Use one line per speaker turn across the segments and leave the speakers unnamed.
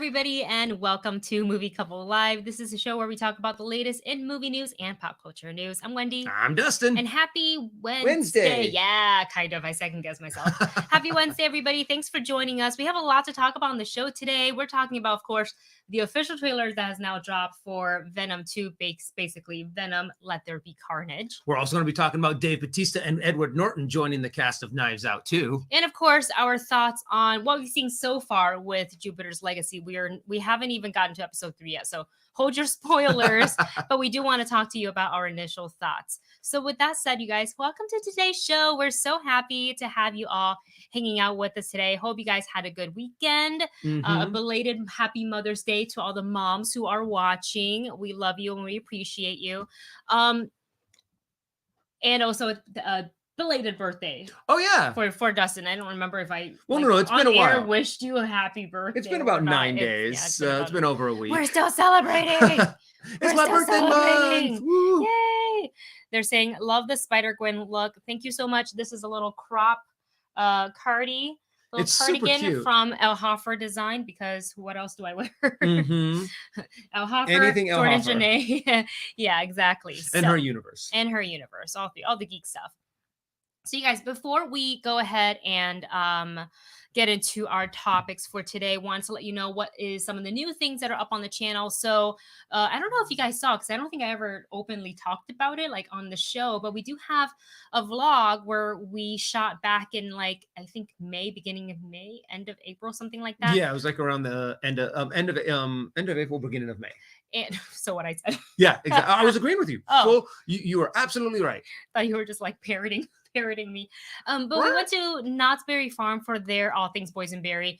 everybody, and welcome to Movie Couple Live. This is a show where we talk about the latest in movie news and pop culture news. I'm Wendy.
I'm Dustin.
And happy Wednesday.
Wednesday.
Yeah, kind of. I second guess myself. Happy Wednesday, everybody. Thanks for joining us. We have a lot to talk about on the show today. We're talking about, of course, the official trailer that has now dropped for Venom 2, basically Venom, Let There Be Carnage.
We're also going to be talking about Dave Bautista and Edward Norton joining the cast of Knives Out too.
And of course, our thoughts on what we've seen so far with Jupiter's Legacy. We haven't even gotten to episode 3 yet, so hold your spoilers, but we do want to talk to you about our initial thoughts. So with that said, you guys, welcome to today's show. We're so happy to have you all hanging out with us today. Hope you guys had a good weekend. A belated happy Mother's Day to all the moms who are watching. We love you and we appreciate you. And also belated birthday.
Oh yeah,
for Dustin. I don't remember if I
no, it's been a while.
Wished you a happy birthday.
It's been about 9 days. It's been over a week.
We're still celebrating.
It's my birthday month. Woo.
Yay! They're saying love the Spider-Gwen look. Thank you so much. This is a little crop cardi. Little
It's
cardigan
super cute.
From El Hoffer design, because what else do I wear? El Hoffer,
Anything El
Jordan
Hoffer.
Janae. Yeah, exactly.
And
So-
her universe.
and her universe, all the geek stuff. So you guys, before we go ahead and get into our topics for today, I wanted to let you know what is some of the new things that are up on the channel. So I don't know if you guys saw, because I don't think I ever openly talked about it like on the show, but we do have a vlog where we shot back in I think May, beginning of May, end of April, something like that.
Yeah, it was like around the end of April, beginning of May.
And so what I said,
Yeah, exactly. I was agreeing with you.
Oh.
So you were absolutely right.
thought you were just like parroting me. But we went to Knott's Berry Farm for their All Things Boysenberry,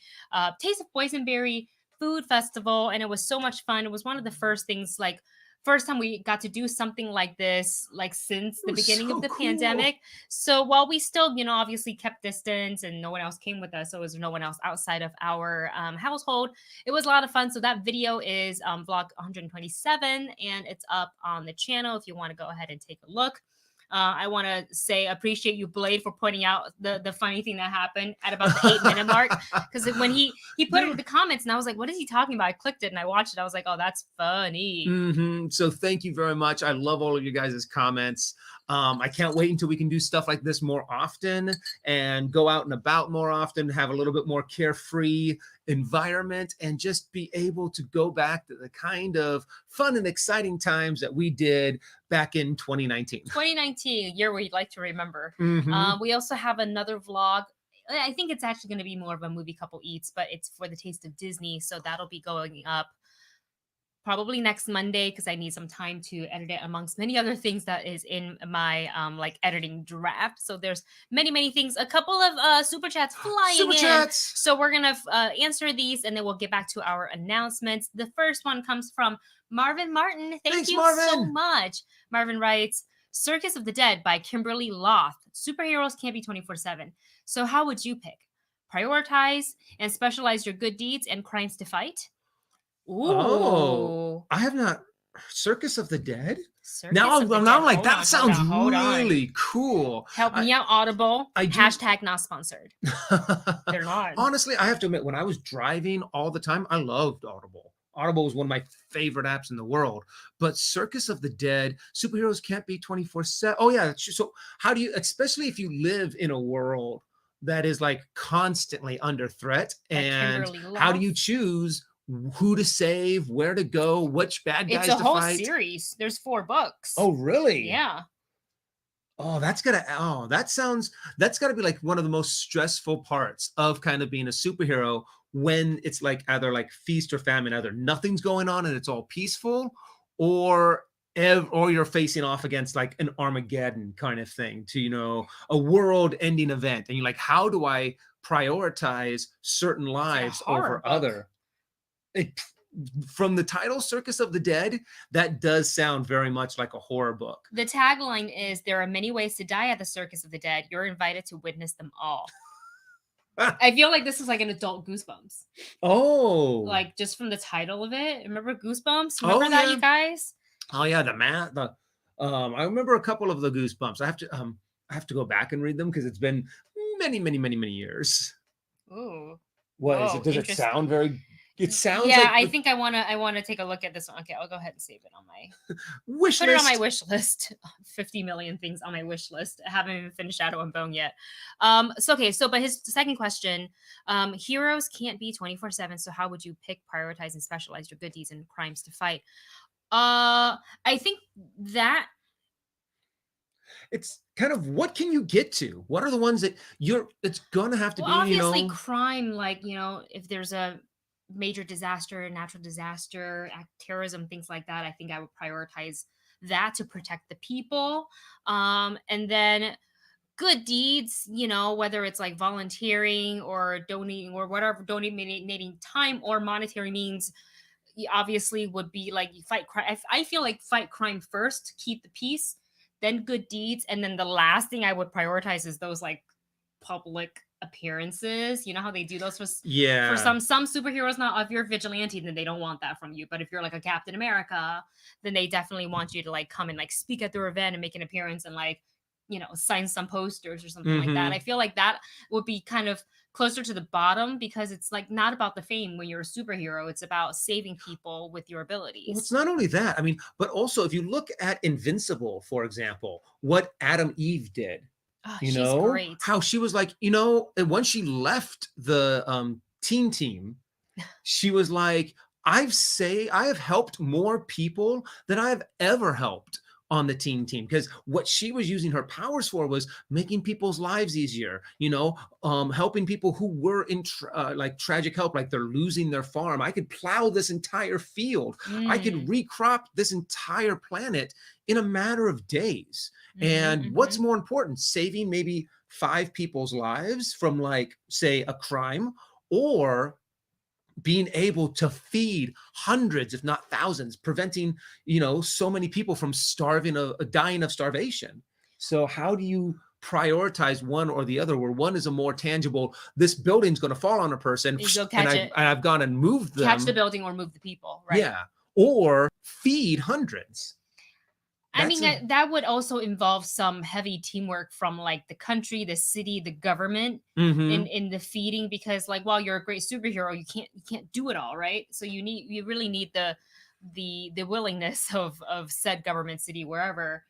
Taste of Boysenberry Food Festival, and it was so much fun. It was one of the first time we got to do something like this, since the beginning of the pandemic. So while we still, obviously kept distance and no one else came with us, so it was no one else outside of our household, it was a lot of fun. So that video is vlog 127, and it's up on the channel if you want to go ahead and take a look. I want to say appreciate you, Blade, for pointing out the funny thing that happened at about the 8-minute mark. Because when he put it in the comments, and I was like, what is he talking about? I clicked it and I watched it. I was like, oh, that's funny.
So thank you very much. I love all of you guys' comments. I can't wait until we can do stuff like this more often and go out and about more often, have a little bit more carefree environment, and just be able to go back to the kind of fun and exciting times that we did back in 2019.
2019, a year we'd like to remember. We also have another vlog. I think it's actually going to be more of a movie couple eats, but it's for the Taste of Disney. So that'll be going up probably next Monday, because I need some time to edit it, amongst many other things that is in my editing draft. So there's many things. A couple of super chats flying in. So we're gonna answer these, and then we'll get back to our announcements. The first one comes from Marvin Martin. Thanks,
Marvin.
so much. Marvin writes, Circus of the Dead by Kimberly Loth. Superheroes can't be 24/7. So how would you pick? Prioritize and specialize your good deeds and crimes to fight? Ooh.
Oh, I have not. Circus of the Dead?
Circus
Now
of the
I'm
Dead.
like,
Hold
that
on,
sounds
hold on.
really cool.
Help me out, Audible.
I do-
Hashtag not sponsored. They're not.
Honestly, I have to admit, when I was driving all the time, I loved Audible. Audible was one of my favorite apps in the world. But Circus of the Dead, superheroes can't be 24/7. Oh yeah. So how do you, especially if you live in a world that is like constantly under threat, and how do you choose who to save, where to go, which bad guys to fight?
It's a whole series. There's 4 books.
Oh, really?
Yeah.
Oh, that's gotta be like one of the most stressful parts of kind of being a superhero, when it's like either like feast or famine, either nothing's going on and it's all peaceful, or you're facing off against like an Armageddon kind of thing, to, a world ending event. And you're like, how do I prioritize certain lives over other? From the title Circus of the Dead, that does sound very much like a horror book.
The tagline is, there are many ways to die at the Circus of the Dead. You're invited to witness them all. I feel like this is like an adult Goosebumps.
Oh.
Like, just from the title of it. Remember Goosebumps? Remember that, you guys?
Oh yeah, I remember a couple of the Goosebumps. I have to go back and read them, because it's been many years.
Ooh.
What is it? Does it sound very It sounds
Yeah,
like
I
the
think I wanna take a look at this one. Okay, I'll go ahead and save it on my
wish
put it on my
list.
wish list. 50 million things on my wish list. I haven't even finished Shadow and Bone yet. But his second question, heroes can't be 24/7, so how would you pick, prioritize, and specialize your good deeds and crimes to fight? I think that
It's kind of what can you get to? What are the ones that it's gonna have to
well,
be,
obviously crime, like, if there's a major disaster, natural disaster, terrorism, things like that, I think I would prioritize that to protect the people. And then good deeds, whether it's like volunteering or donating or whatever, donating time or monetary means, obviously would be like you fight crime. I feel like fight crime first, keep the peace, then good deeds, and then the last thing I would prioritize is those like public appearances. You know how they do those for
yeah.
some superheroes. Not if you're a vigilante, then they don't want that from you. But if you're like a Captain America, then they definitely want you to like come and like speak at their event and make an appearance and like sign some posters or something like that. I
Mhm.
feel like that would be kind of closer to the bottom because it's like not about the fame when you're a superhero. It's about saving people with your
Well, it's
abilities.
not only that. I mean, but also if you look at Invincible, for example, what Adam Eve did,
Oh, she's great.
how she was like, and once she left the team, she was like, I have helped more people than I've ever helped on the team because what she was using her powers for was making people's lives easier, helping people who were in like tragic help, like they're losing their farm. I could plow this entire field. I could
Mm.
recrop this entire planet in a matter of days.
Mhm,
And what's
mhm.
more important, saving maybe 5 people's lives from, like, say, a crime, or being able to feed hundreds, if not thousands, preventing, so many people from starving, dying of starvation. So how do you prioritize one or the other, where one is a more tangible, this building's going to fall on a person,
You go
and
catch it,
I've gone and moved
catch the
them,
building or move the people, right?
yeah, or feed hundreds.
I
That's
mean,
a
that would also involve some heavy teamwork from like the country, the city, the government in
mm-hmm.
in the feeding because like while you're a great superhero, you can't do it all, right? So you really need the willingness of said government, city, wherever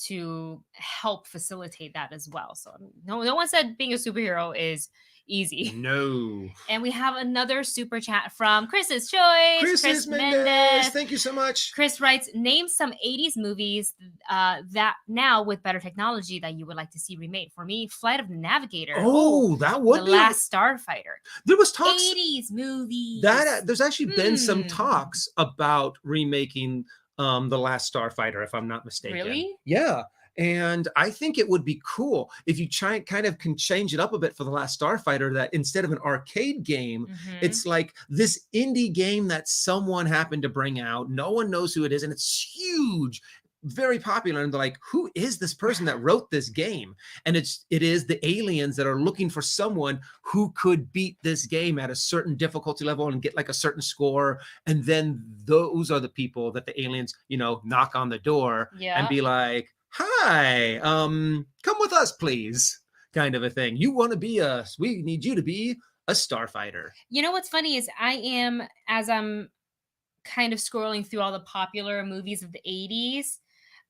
to help facilitate that as well. So no one said being a superhero is easy.
No.
And we have another super chat from Chris's Choice,
Chris
Chris
Mendez,
Mendez.
thank you so much.
Chris writes, name some 80s movies that now with better technology that you would like to see remade. For me, Flight of the Navigator. Oh,
Oh, that
The
would be
Last Starfighter.
there was talks
80s movies.
that there's actually been some
Hmm.
talks about remaking The Last Starfighter, if I'm not mistaken.
Really?
Yeah. And I think it would be cool if you kind of can change it up a bit for The Last Starfighter, that instead of an arcade game,
Mhm.
it's like this indie game that someone happened to bring out. No one knows who it is, and it's huge, very popular. And they're like, who is this person that wrote this game? And it is the aliens that are looking for someone who could beat this game at a certain difficulty level and get like a certain score. And then those are the people that the aliens, knock on the door and
Yeah.
be like, hi, come with us, please, kind of a thing. You want to be we need you to be a starfighter.
You know what's funny is as I'm kind of scrolling through all the popular movies of the 80s,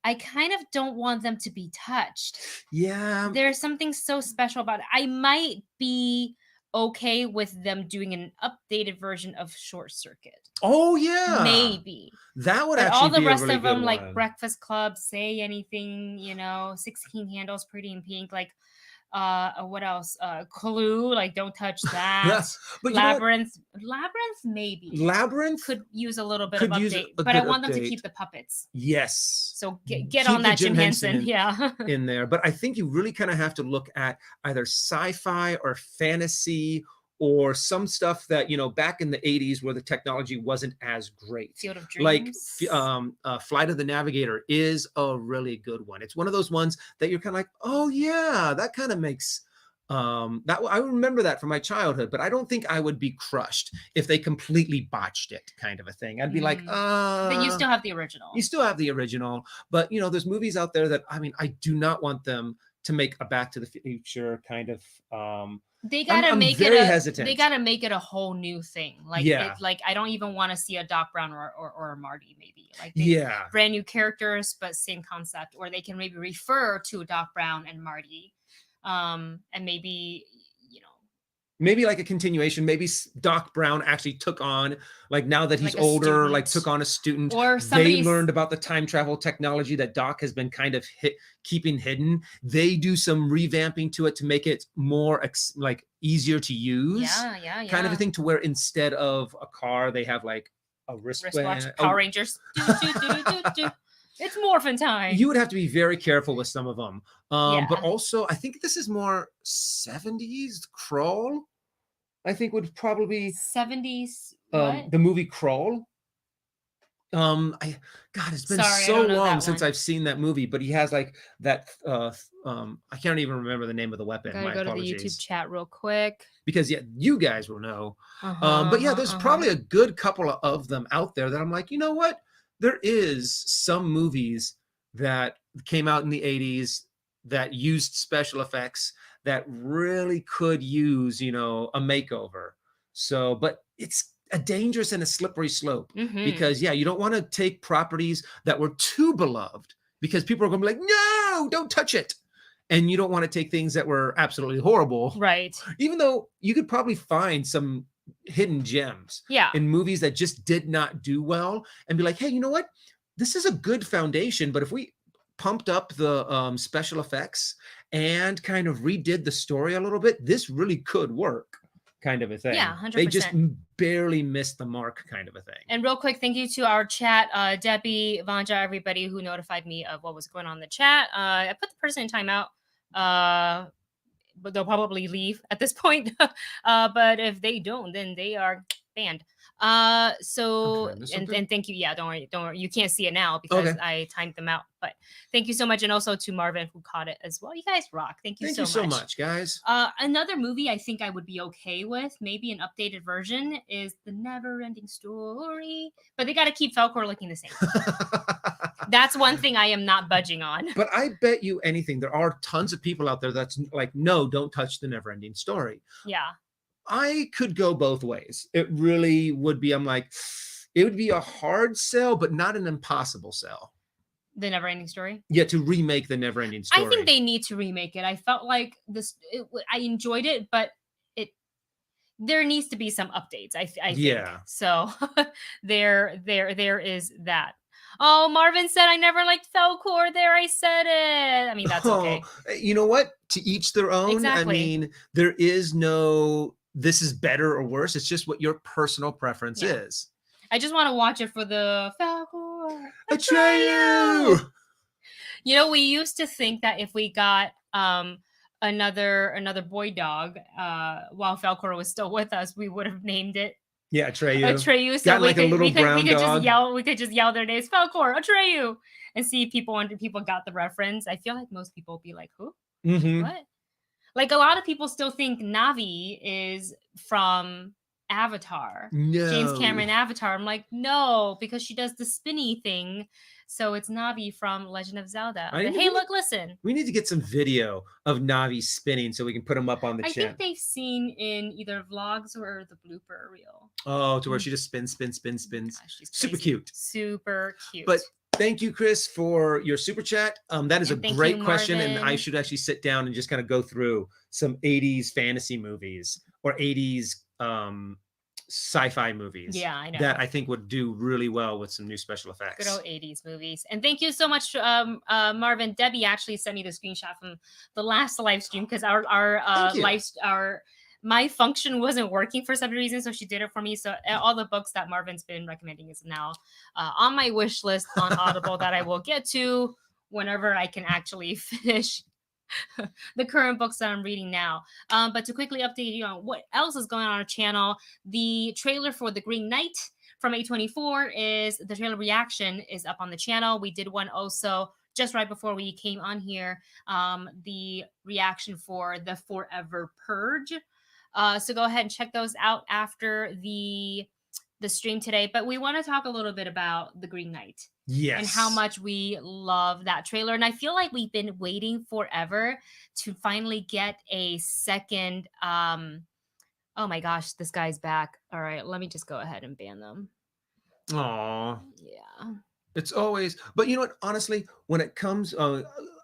I kind of don't want them to be touched.
Yeah.
There's something so special about it. I might be okay with them doing an updated version of Short Circuit.
Oh yeah.
Maybe.
That would
But
actually
all the
be a
rest
really
of
good
them, like
one.
Breakfast Club, Say Anything, 16 Handles, Pretty in Pink, like what else? Clue, like don't touch that.
But you know what?
Labyrinth maybe
Labyrinth
could use a little bit
could
of
use
update,
a
but I
good
want them to
update.
keep the puppets.
Yes.
So get
Keep
on
the
that Jim Henson. Yeah.
in there. But I think you really kind of have to look at either sci-fi or fantasy, or some stuff that, back in the 80s where the technology wasn't as great.
Field of
Like
Dreams.
Flight of the Navigator is a really good one. It's one of those ones that you're kind of like, oh yeah, that kind of makes that I remember that from my childhood, but I don't think I would be crushed if they completely botched it, kind of a thing. I'd be like,
But you still have the original.
you still have the original, but there's movies out there that, I mean, I do not want them to make a Back to the Future kind of
They gotta
I'm
make
very
it
hesitant.
They gotta make it a whole new thing. Like
Yeah.
it, like I don't even want to see a Doc Brown or a Marty. Maybe like
Yeah.
brand new characters, but same concept. Or they can maybe refer to Doc Brown and Marty, and maybe
Maybe like a continuation. Maybe Doc Brown actually took on, like now that he's
like a
older, like
student.
took on a student.
Or
They
somebody's
learned about the time travel technology that Doc has been kind of keeping hidden. They do some revamping to it to make it more like easier to use.
yeah.
Kind of a thing, to where instead of a car, they have like a wristwatch.
Power Rangers. It's morphin' time.
You would have to be very careful with some of them.
Yeah.
But also, I think this is more 70s. Crawl, I think, would probably
70s. What?
the movie Crawl. God, it's been
Sorry, I
so
don't know
long
that
since
one.
I've seen that movie, but he has like that I can't even remember the name of the weapon.
Gotta
My
go
apologies.
to the YouTube chat real quick.
Because yeah, you guys will know. But yeah, there's probably a good couple of them out there that I'm like, you know what? There is some movies that came out in the 80s that used special effects that really could use, a makeover. So, but it's a dangerous and a slippery slope, because yeah, you don't want to take properties that were too beloved, because people are going to be like, no, don't touch it. And you don't want to take things that were absolutely horrible.
Right.
Even though you could probably find some hidden gems in movies that just did not do well, and be like, hey, you know what? This is a good foundation, but if we pumped up the special effects and kind of redid the story a little bit, this really could work, kind of a thing.
Yeah, 100%.
They just barely missed the mark, kind of a thing.
And real quick, thank you to our chat, Debbie, Vanja, everybody who notified me of what was going on in the chat. I put the person in timeout, but they'll probably leave at this point. But if they don't, then they are banned. So and thank you. Yeah, don't worry. You can't see it now because I timed them out. But thank you so much, and also to Marvin who caught it as well. You guys rock. Thank you so much,
guys.
Another movie I think I would be okay with, maybe an updated version, is The Never-Ending Story. But they got to keep Falcor looking the same. That's one thing I am not budging on.
But I bet you anything, there are tons of people out there that's like, no, don't touch The Never-Ending Story.
Yeah.
I could go both ways. It really would be, I'm like, it would be a hard sell, but not an impossible sell.
The Never-Ending Story?
Yeah, to remake The Never-Ending Story.
I think they need to remake it. I felt like I enjoyed it, but there needs to be some updates, I think.
Yeah.
So there is that. Oh, Marvin said I never liked Falcor. There, I said it. I mean, that's okay.
You know what? To each their own.
Exactly.
I mean, there is no, this is better or worse. It's just what your personal preference is.
I just want to watch it for the Falcor.
Atreyu!
You know, we used to think that if we got another boy dog while Falcor was still with us, we would have named it.
Yeah, Atreyu.
So
we
could just yell their names, Falcor, Atreyu, and see if people got the reference. I feel like most people would be like, who? What? Like a lot of people still think Navi is from Avatar.
No.
James Cameron Avatar. I'm like, no, because she does the spinny thing. So it's Navi from Legend of Zelda. Hey, look, listen.
We need to get some video of Navi spinning so we can put them up on the channel.
I think they've seen in either vlogs or the blooper reel.
Oh, to where she just spins.
Oh gosh, she's
super cute.
Super cute.
But thank you, Chris, for your super chat. That is a great question, and I should actually sit down and just kind of go through some 80s fantasy movies or 80s sci-fi movies.
Yeah, I know.
That I think would do really well with some new special effects.
Good old 80s movies. And thank you so much, Marvin. Debbie actually sent me the screenshot from the last live stream because my function wasn't working for some reason, so she did it for me. So all the books that Marvin's been recommending is now on my wish list on Audible that I will get to whenever I can actually finish the current books that I'm reading now. But to quickly update you on what else is going on our channel, the trailer for The Green Knight from A24 the trailer reaction is up on the channel. We did one also just right before we came on here, the reaction for The Forever Purge. So go ahead and check those out after the the stream today, but we want to talk a little bit about The Green Knight and how
Yes.
much we love that trailer. And I feel like we've been waiting forever to finally get a second. Oh my gosh, this guy's back. All right, let me just go ahead and ban them.
Aw.
Yeah.
It's always, but you know what? Honestly, when it comes,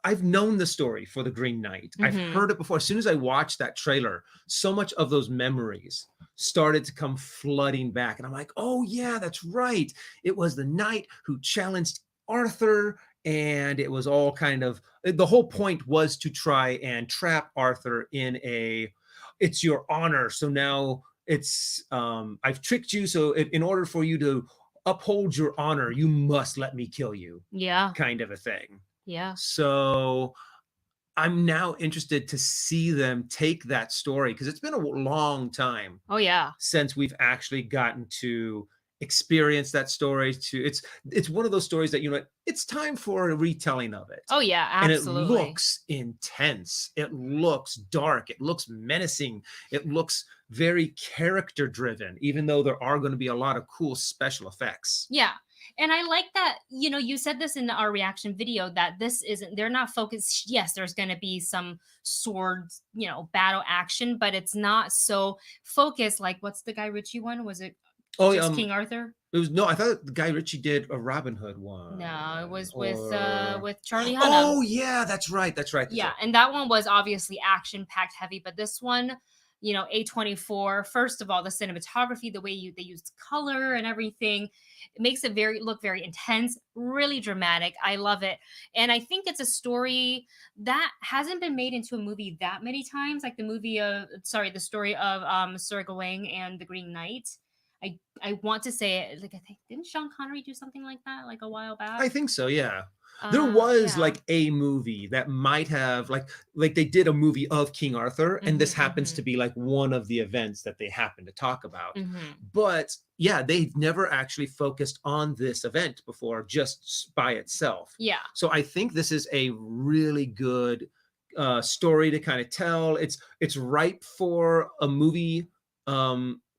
I've known the story for the Green Knight. I've
Mhm.
heard it before. As soon as I watched that trailer, so much of those memories started to come flooding back, and I'm like, oh yeah, that's right. It was the knight who challenged Arthur, and it was all kind of the whole point was to try and trap Arthur in a. It's your honor. So now it's I've tricked you. So in order for you to uphold your honor, you must let me kill you,
Yeah.
kind of a thing.
Yeah.
So I'm now interested to see them take that story because it's been a long time
Oh yeah.
since we've actually gotten to experience that story. To it's one of those stories that, you know, it's time for a retelling of it.
Oh yeah,
And it
absolutely.
looks intense. It looks dark. It looks menacing. It looks very character driven, even though there are going to be a lot of cool special effects.
Yeah. And I like that, you said this in our reaction video that this isn't, they're not focused. Yes, there's going to be some swords, battle action, but it's not so focused like what's the Guy Ritchie one? Was it
Oh,
just King Arthur?
it was no. I thought Guy Ritchie did a Robin Hood one,
No, it was
or
with Charlie Hunnam.
oh yeah, that's right, that's right, that's
Yeah,
right.
and that one was obviously action packed heavy, but this one, A24, first of all, the cinematography, the way they used color and everything, it makes it look very intense, really dramatic. I love it. And I think it's a story that hasn't been made into a movie that many times, like the story of Sir Gawain and the Green Knight. I want to say it, like, I think, didn't Sean Connery do something like that like a while back?
I think so, yeah. There was
Yeah.
like a movie that might have like they did a movie of King Arthur, and this
Mhm,
happens to
mhm,
be like one of the events that they happen to talk about.
mhm.
But yeah, they never actually focused on this event before, just by itself.
Yeah.
So I think this is a really good story to kind of tell. It's ripe for a movie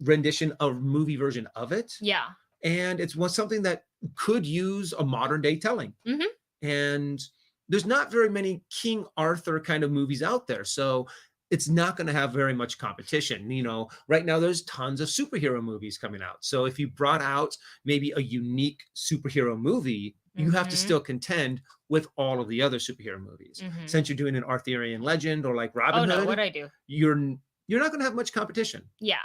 rendition, a movie version of it,
Yeah.
and it's something that could use a modern day telling.
Mhm.
And there's not very many King Arthur kind of movies out there, so it's not going to have very much competition. You know, right now there's tons of superhero movies coming out, so if you brought out maybe a unique superhero movie, you have to
Mhm.
still contend with all of the other superhero movies.
Mhm.
Since you're doing an Arthurian legend or like Robin
Oh no,
Hood,
what I do?
you're not going to have much competition.
Yeah.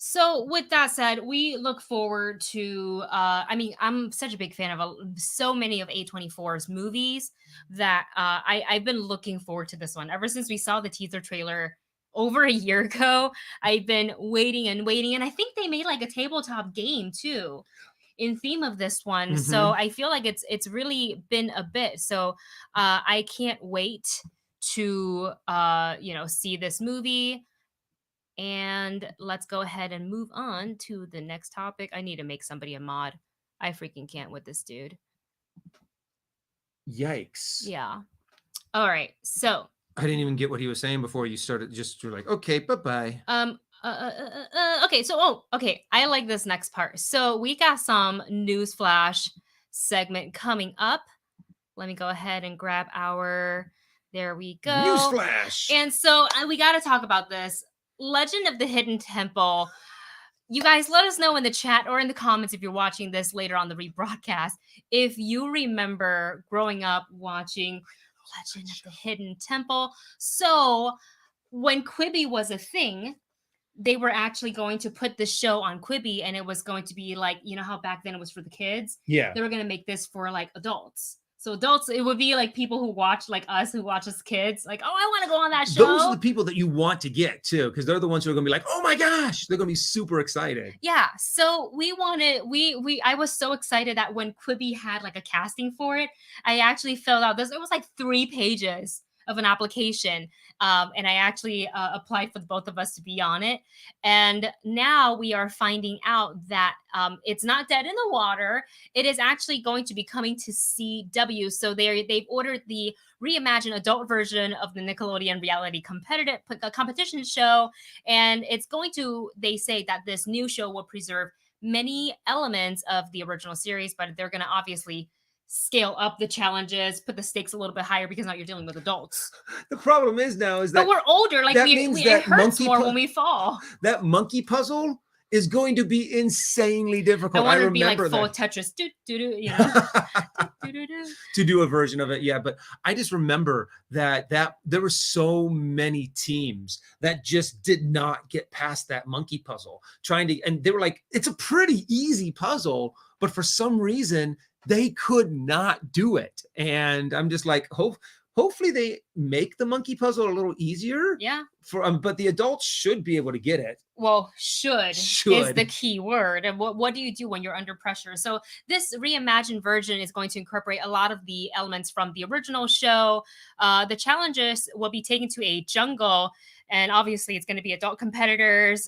So with that said, we look forward to I mean, I'm such a big fan of so many of A24's movies that I've been looking forward to this one ever since we saw the teaser trailer over a year ago. I've been waiting and waiting, and I think they made like a tabletop game too in theme of this one. So
Mhm.
I feel like it's really been a bit. So I can't wait to see this movie. And let's go ahead and move on to the next topic. I need to make somebody a mod. I freaking can't with this dude.
Yikes.
Yeah. All right. So,
I didn't even get what he was saying before you started. Just you're like, okay, bye bye.
okay. So, okay. I like this next part. So, we got some news flash segment coming up. Let me go ahead and grab our. There we go.
Newsflash.
And so, we got to talk about this Legend of the Hidden Temple. You guys, let us know in the chat or in the comments if you're watching this later on the rebroadcast if you remember growing up watching Legend of the Hidden Temple. So, when Quibi was a thing, they were actually going to put this show on Quibi, and it was going to be like, how back then it was for the kids?
Yeah.
They were going to make this for like adults. So adults, it would be like people who watch like us, who watch as kids, like, oh, I want to go on that show.
Those are the people that you want to get too, because they're the ones who are going to be like, oh my gosh, they're going to be super excited.
Yeah. So we wanted, I was so excited that when Quibi had like a casting for it, I actually filled out this. It was like 3 pages of an application. And I actually applied for both of us to be on it. And now we are finding out that it's not dead in the water. It is actually going to be coming to CW. So they've ordered the reimagined adult version of the Nickelodeon reality competition show. And it's going to, they say that this new show will preserve many elements of the original series, but they're going to obviously scale up the challenges, put the stakes a little bit higher because now you're dealing with adults.
The problem is now is
But
that
we're older, like
that means
it
that
hurts more when we fall.
that monkey puzzle is going to be insanely
I
difficult.
want it to be like
remember
full
that.
Tetris, you know.
To do a version of it, yeah. But I just remember that there were so many teams that just did not get past that monkey puzzle, and they were like, it's a pretty easy puzzle, but for some reason they could not do it. And I'm just like, hopefully they make the monkey puzzle a little easier.
Yeah.
But the adults should be able to get it.
Well, should is the key word. And what do you do when you're under pressure? So this reimagined version is going to incorporate a lot of the elements from the original show. The challenges will be taken to a jungle, and obviously it's going to be adult competitors.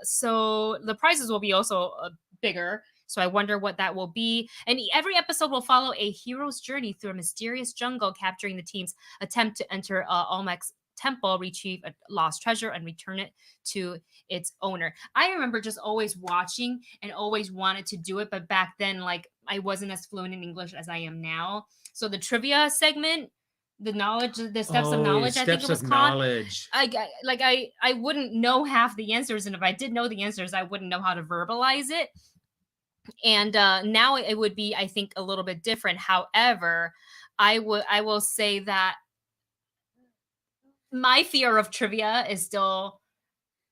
So the prizes will be also bigger. So I wonder what that will be. And every episode will follow a hero's journey through a mysterious jungle, capturing the team's attempt to enter Olmec's temple, retrieve a lost treasure, and return it to its owner. I remember just always watching and always wanted to do it, but back then, like, I wasn't as fluent in English as I am now. So the trivia segment, the steps of knowledge, I think it was called. I wouldn't know half the answers, and if I did know the answers, I wouldn't know how to verbalize it. And now it would be, I think, a little bit different. However, I will say that my fear of trivia is still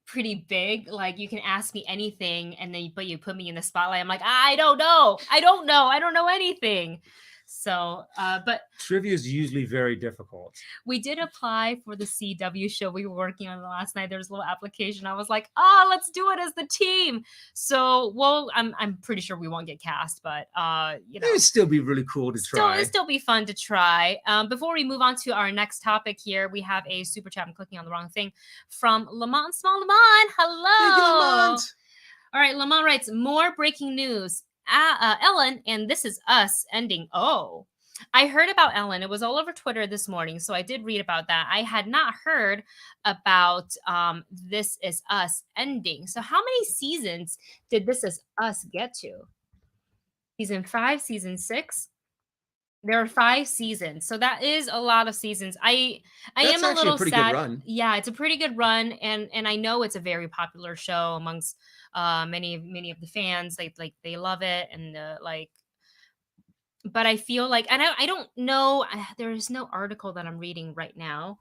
pretty big. Like, you can ask me anything, and then but you put me in the spotlight. I'm like, I don't know anything. So, but
trivia is usually very difficult.
We did apply for the CW show we were working on last night. There was a little application. I was like, let's do it as the team. So, well, I'm pretty sure we won't get cast, but it would
still be really cool to try.
It'd still be fun to try. Before we move on to our next topic here, we have a super chat. I'm clicking on the wrong thing from Lamont. Small Lamont. Hello.
Lamont.
All right, Lamont writes, more breaking news. Ellen and This Is Us ending. Oh, I heard about Ellen. It was all over Twitter this morning, so I did read about that. I had not heard about This Is Us ending. So how many seasons did This Is Us get to? Season 5, season 6? There are 5 seasons, so that is a lot of seasons. I am a little sad.
Good run.
Yeah, it's a pretty good run, and I know it's a very popular show amongst many of the fans. They love it, and but I feel like, and I don't know. There is no article that I'm reading right now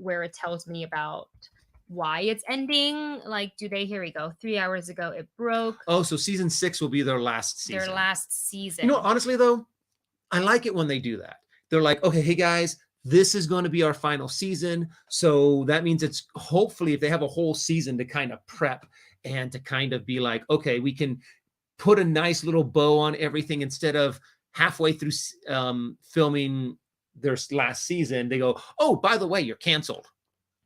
where it tells me about why it's ending. Like, here we go. 3 hours ago, it broke.
Oh, so season 6 will be their last season.
Their last season.
Honestly though, I like it when they do that. They're like, okay, hey guys, this is going to be our final season. So that means it's hopefully, if they have a whole season to kind of prep and to kind of be like, okay, we can put a nice little bow on everything, instead of halfway through filming their last season, they go, oh, by the way, you're canceled.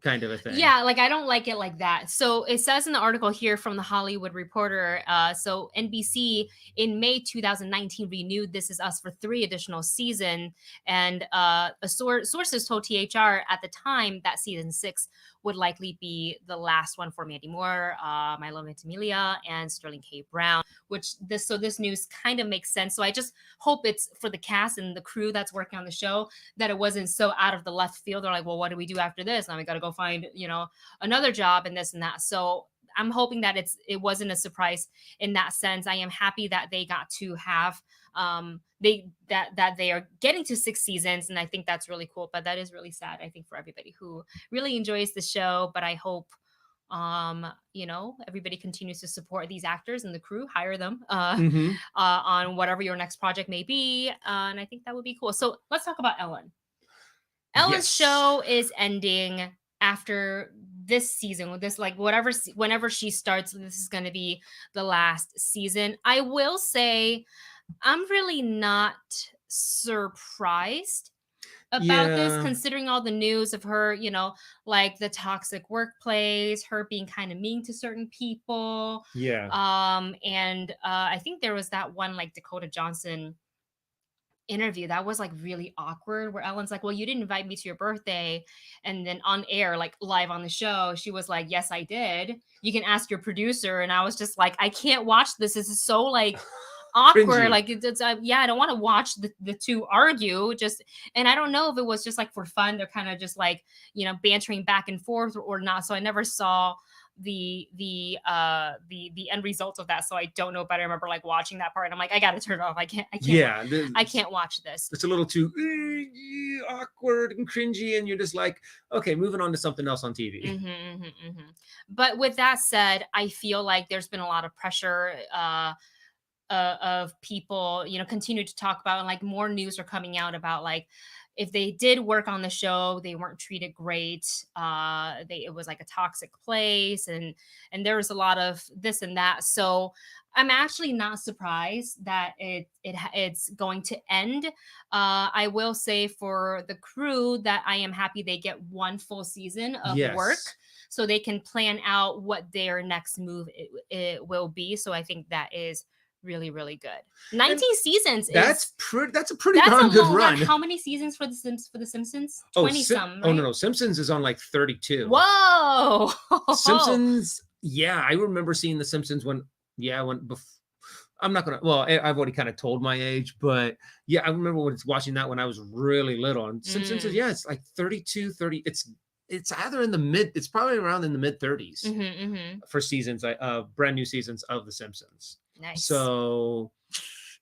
Kind of a thing.
Yeah, like, I don't like it like that. So it says in the article here from the Hollywood Reporter, so NBC in May 2019 renewed This Is Us for 3 additional seasons, and sources told THR at the time that season 6 would likely be the last one for Mandy Moore, Milo Ventimiglia, and Sterling K. Brown. So this news kind of makes sense. So I just hope it's for the cast and the crew that's working on the show, that it wasn't so out of the left field. They're like, well, what do we do after this? Now we got to go find another job and this and that. So I'm hoping that it wasn't a surprise in that sense. I am happy that they got to have that they are getting to 6 seasons, and I think that's really cool. But that is really sad, I think, for everybody who really enjoys the show. But I hope everybody continues to support these actors and the crew, hire them on whatever your next project may be, and I think that would be cool. So let's talk about Ellen. Ellen's show is ending after this season. With this, like, whenever she starts, this is going to be the last season. I will say I'm really not surprised about this, considering all the news of her, like the toxic workplace, her being kind of mean to certain people.
Yeah.
And I think there was that one, like, Dakota Johnson interview that was like really awkward, where Ellen's like, well, you didn't invite me to your birthday. And then on air, like live on the show, she was like, yes, I did. You can ask your producer. And I was just like, I can't watch this. This is so like awkward.
Cringy.
Like it's yeah, I don't want to watch the two argue. Just, and I don't know if it was just like for fun. They're kind of just like, bantering back and forth or not. So I never saw the end results of that. So I don't know, but I remember like watching that part and I'm like, I gotta turn it off.
Yeah,
I can't watch this.
it's a little too awkward and cringy, and you're just like, okay, moving on to something else on TV.
But with that said, I feel like there's been a lot of pressure of people, continue to talk about, and like more news are coming out about like if they did work on the show, they weren't treated great. It was like a toxic place, and there was a lot of this and that. So I'm actually not surprised that it's going to end. I will say for the crew that I am happy they get one full season of work,
Yes.
so they can plan out what their next move it will be. So I think that is really, really good. 19
And
seasons
That's a pretty
that's
darn
a
good
long
run.
How many seasons for the Simpsons?
Oh,
20 some, right?
Oh no, Simpsons is on like 32.
Whoa.
Simpsons, yeah, I remember seeing the Simpsons when I'm not gonna. Well, I've already kind of told my age, but yeah, I remember watching that when I was really little. And Simpsons is, yeah, it's like 32, 30. It's either in the mid. It's probably around in the mid 30s for seasons. Brand new seasons of the Simpsons.
Nice.
So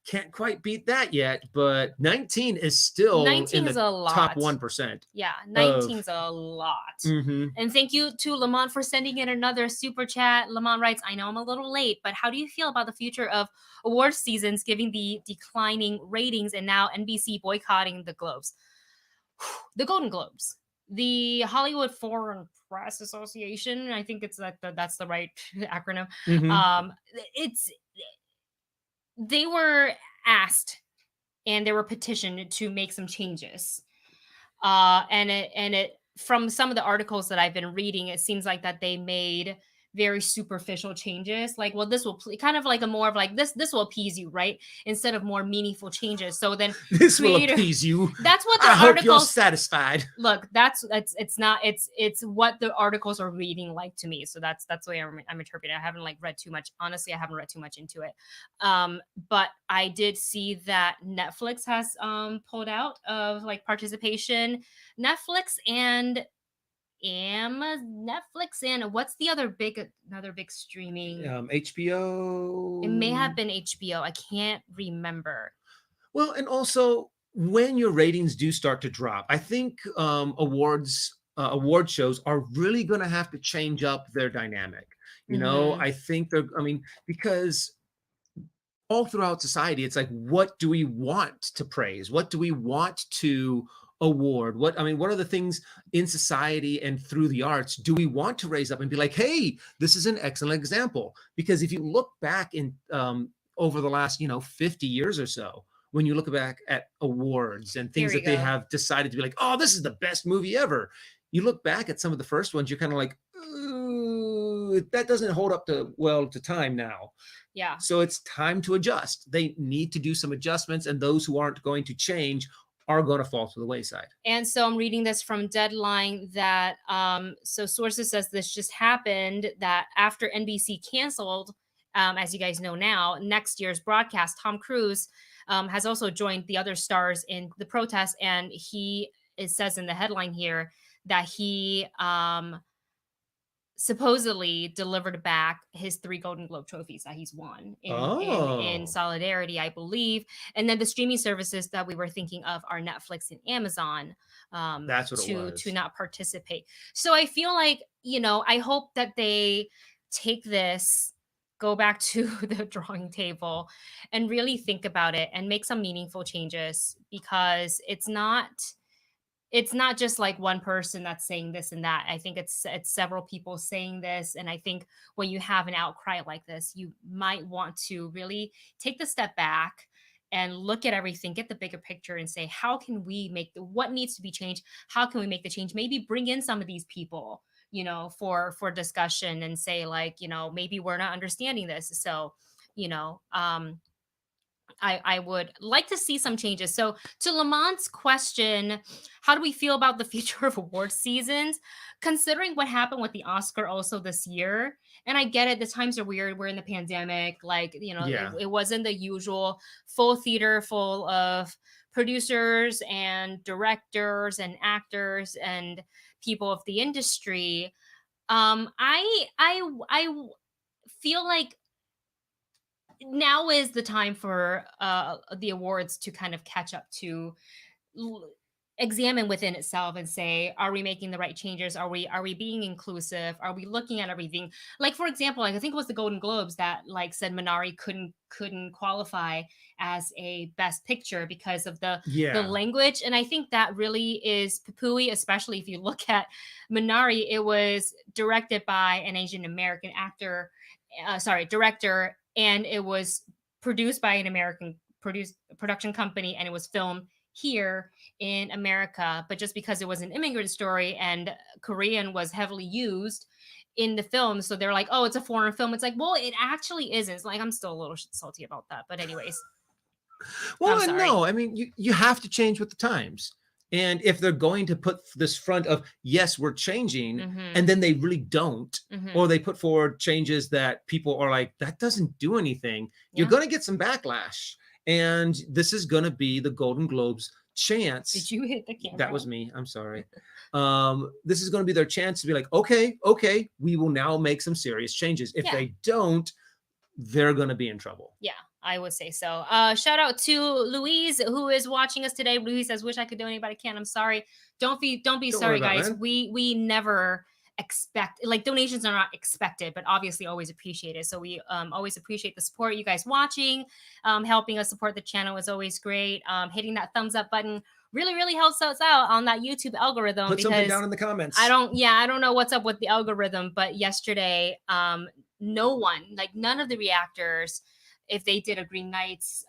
can't quite beat that yet, but 19 is still
19
in
is
the
a lot.
top 1%.
Yeah, 19 is a lot. And thank you to Lamont for sending in another super chat. Lamont writes, I know I'm a little late, but how do you feel about the future of award seasons given the declining ratings and now NBC boycotting the Globes? The Golden Globes. The Hollywood Foreign Press Association, I think it's that's the right acronym. They were asked and they were petitioned to make some changes. And it from some of the articles that I've been reading, it seems like that they made very superficial changes. Like, well, this will kind of like a more of like this will appease you, right? Instead of more meaningful changes. So then
this will appease you.
That's what the
I
articles.
Hope you're satisfied.
Look, it's not it's what the articles are reading like to me. So that's the way I'm interpreting it. I haven't like read too much. Honestly, I haven't read too much into it. But I did see that Netflix has pulled out of like participation. Netflix and what's the another big streaming?
HBO.
It may have been HBO. I can't remember.
Well, and also when your ratings do start to drop, I think award shows are really going to have to change up their dynamic. I think because all throughout society, it's like, what do we want to praise? What do we want to award? What are the things in society and through the arts do we want to raise up and be like, hey, this is an excellent example? Because if you look back in over the last 50 years or so, when you look back at awards and things that they have decided to be like, oh, this is the best movie ever, you look back at some of the first ones, you're kind of like, ooh, that doesn't hold up to time now.
Yeah.
So it's time to adjust. They need to do some adjustments, and those who aren't going to change are going to fall to the wayside.
And so I'm reading this from Deadline that so sources says this just happened, that after NBC canceled, as you guys know now, next year's broadcast, Tom Cruise has also joined the other stars in the protest, and it says in the headline here that he supposedly delivered back his 3 Golden Globe trophies that he's won in solidarity, I believe. And then the streaming services that we were thinking of are Netflix and Amazon.
That's what it was.
To not participate. So I feel like, I hope that they take this, go back to the drawing table and really think about it and make some meaningful changes, because it's not just like one person that's saying this and that. I think it's several people saying this. And I think when you have an outcry like this, you might want to really take the step back and look at everything, get the bigger picture and say, how can we what needs to be changed? How can we make the change? Maybe bring in some of these people, for discussion and say like, maybe we're not understanding this. So, I would like to see some changes. So, to Lamont's question, how do we feel about the future of award seasons? Considering what happened with the Oscar also this year, and I get it, the times are weird. We're in the pandemic. Like,
Yeah.
it wasn't the usual full theater full of producers and directors and actors and people of the industry. I feel like now is the time for the awards to kind of catch up to l- examine within itself and say, are we making the right changes? Are we being inclusive? Are we looking at everything? Like, for example, like I think it was the Golden Globes that like said Minari couldn't qualify as a best picture because of the
Yeah.
language. And I think that really is poo-pooey, especially if you look at Minari. It was directed by an Asian American actor, director, and it was produced by an American production company, and it was filmed here in America. But just because it was an immigrant story and Korean was heavily used in the film, so they're like, "Oh, it's a foreign film." It's like, well, it actually isn't. It's like I'm still a little salty about that. But anyways, I'm
Well, and
sorry.
no, I mean, you have to change with the times. And if they're going to put this front of, yes, we're changing,
Mm-hmm.
and then they really don't,
Mm-hmm.
or they put forward changes that people are like, that doesn't do anything, you're
Yeah.
going to get some backlash. And this is going to be the Golden Globes
Did
chance.
you hit the
That
camera?
was me. I'm sorry. This is going to be their chance to be like, okay, we will now make some serious changes. If
Yeah.
they don't, they're going to be in trouble.
Yeah, I would say so. Shout out to Louise who is watching us today. Louise says, "Wish I could donate, but I can't. I'm sorry. Don't be
Don't worry
sorry,
about it,
guys.
man.
We never expect, like, donations are not expected, but obviously always appreciated. So we always appreciate the support. You guys watching, helping us support the channel is always great. Hitting that thumbs up button really helps us out on that YouTube algorithm,
Put something
because
down in the
I
comments.
don't yeah, I don't know what's up with the algorithm, but yesterday, no one, like none of the reactors, if they did a Green Knights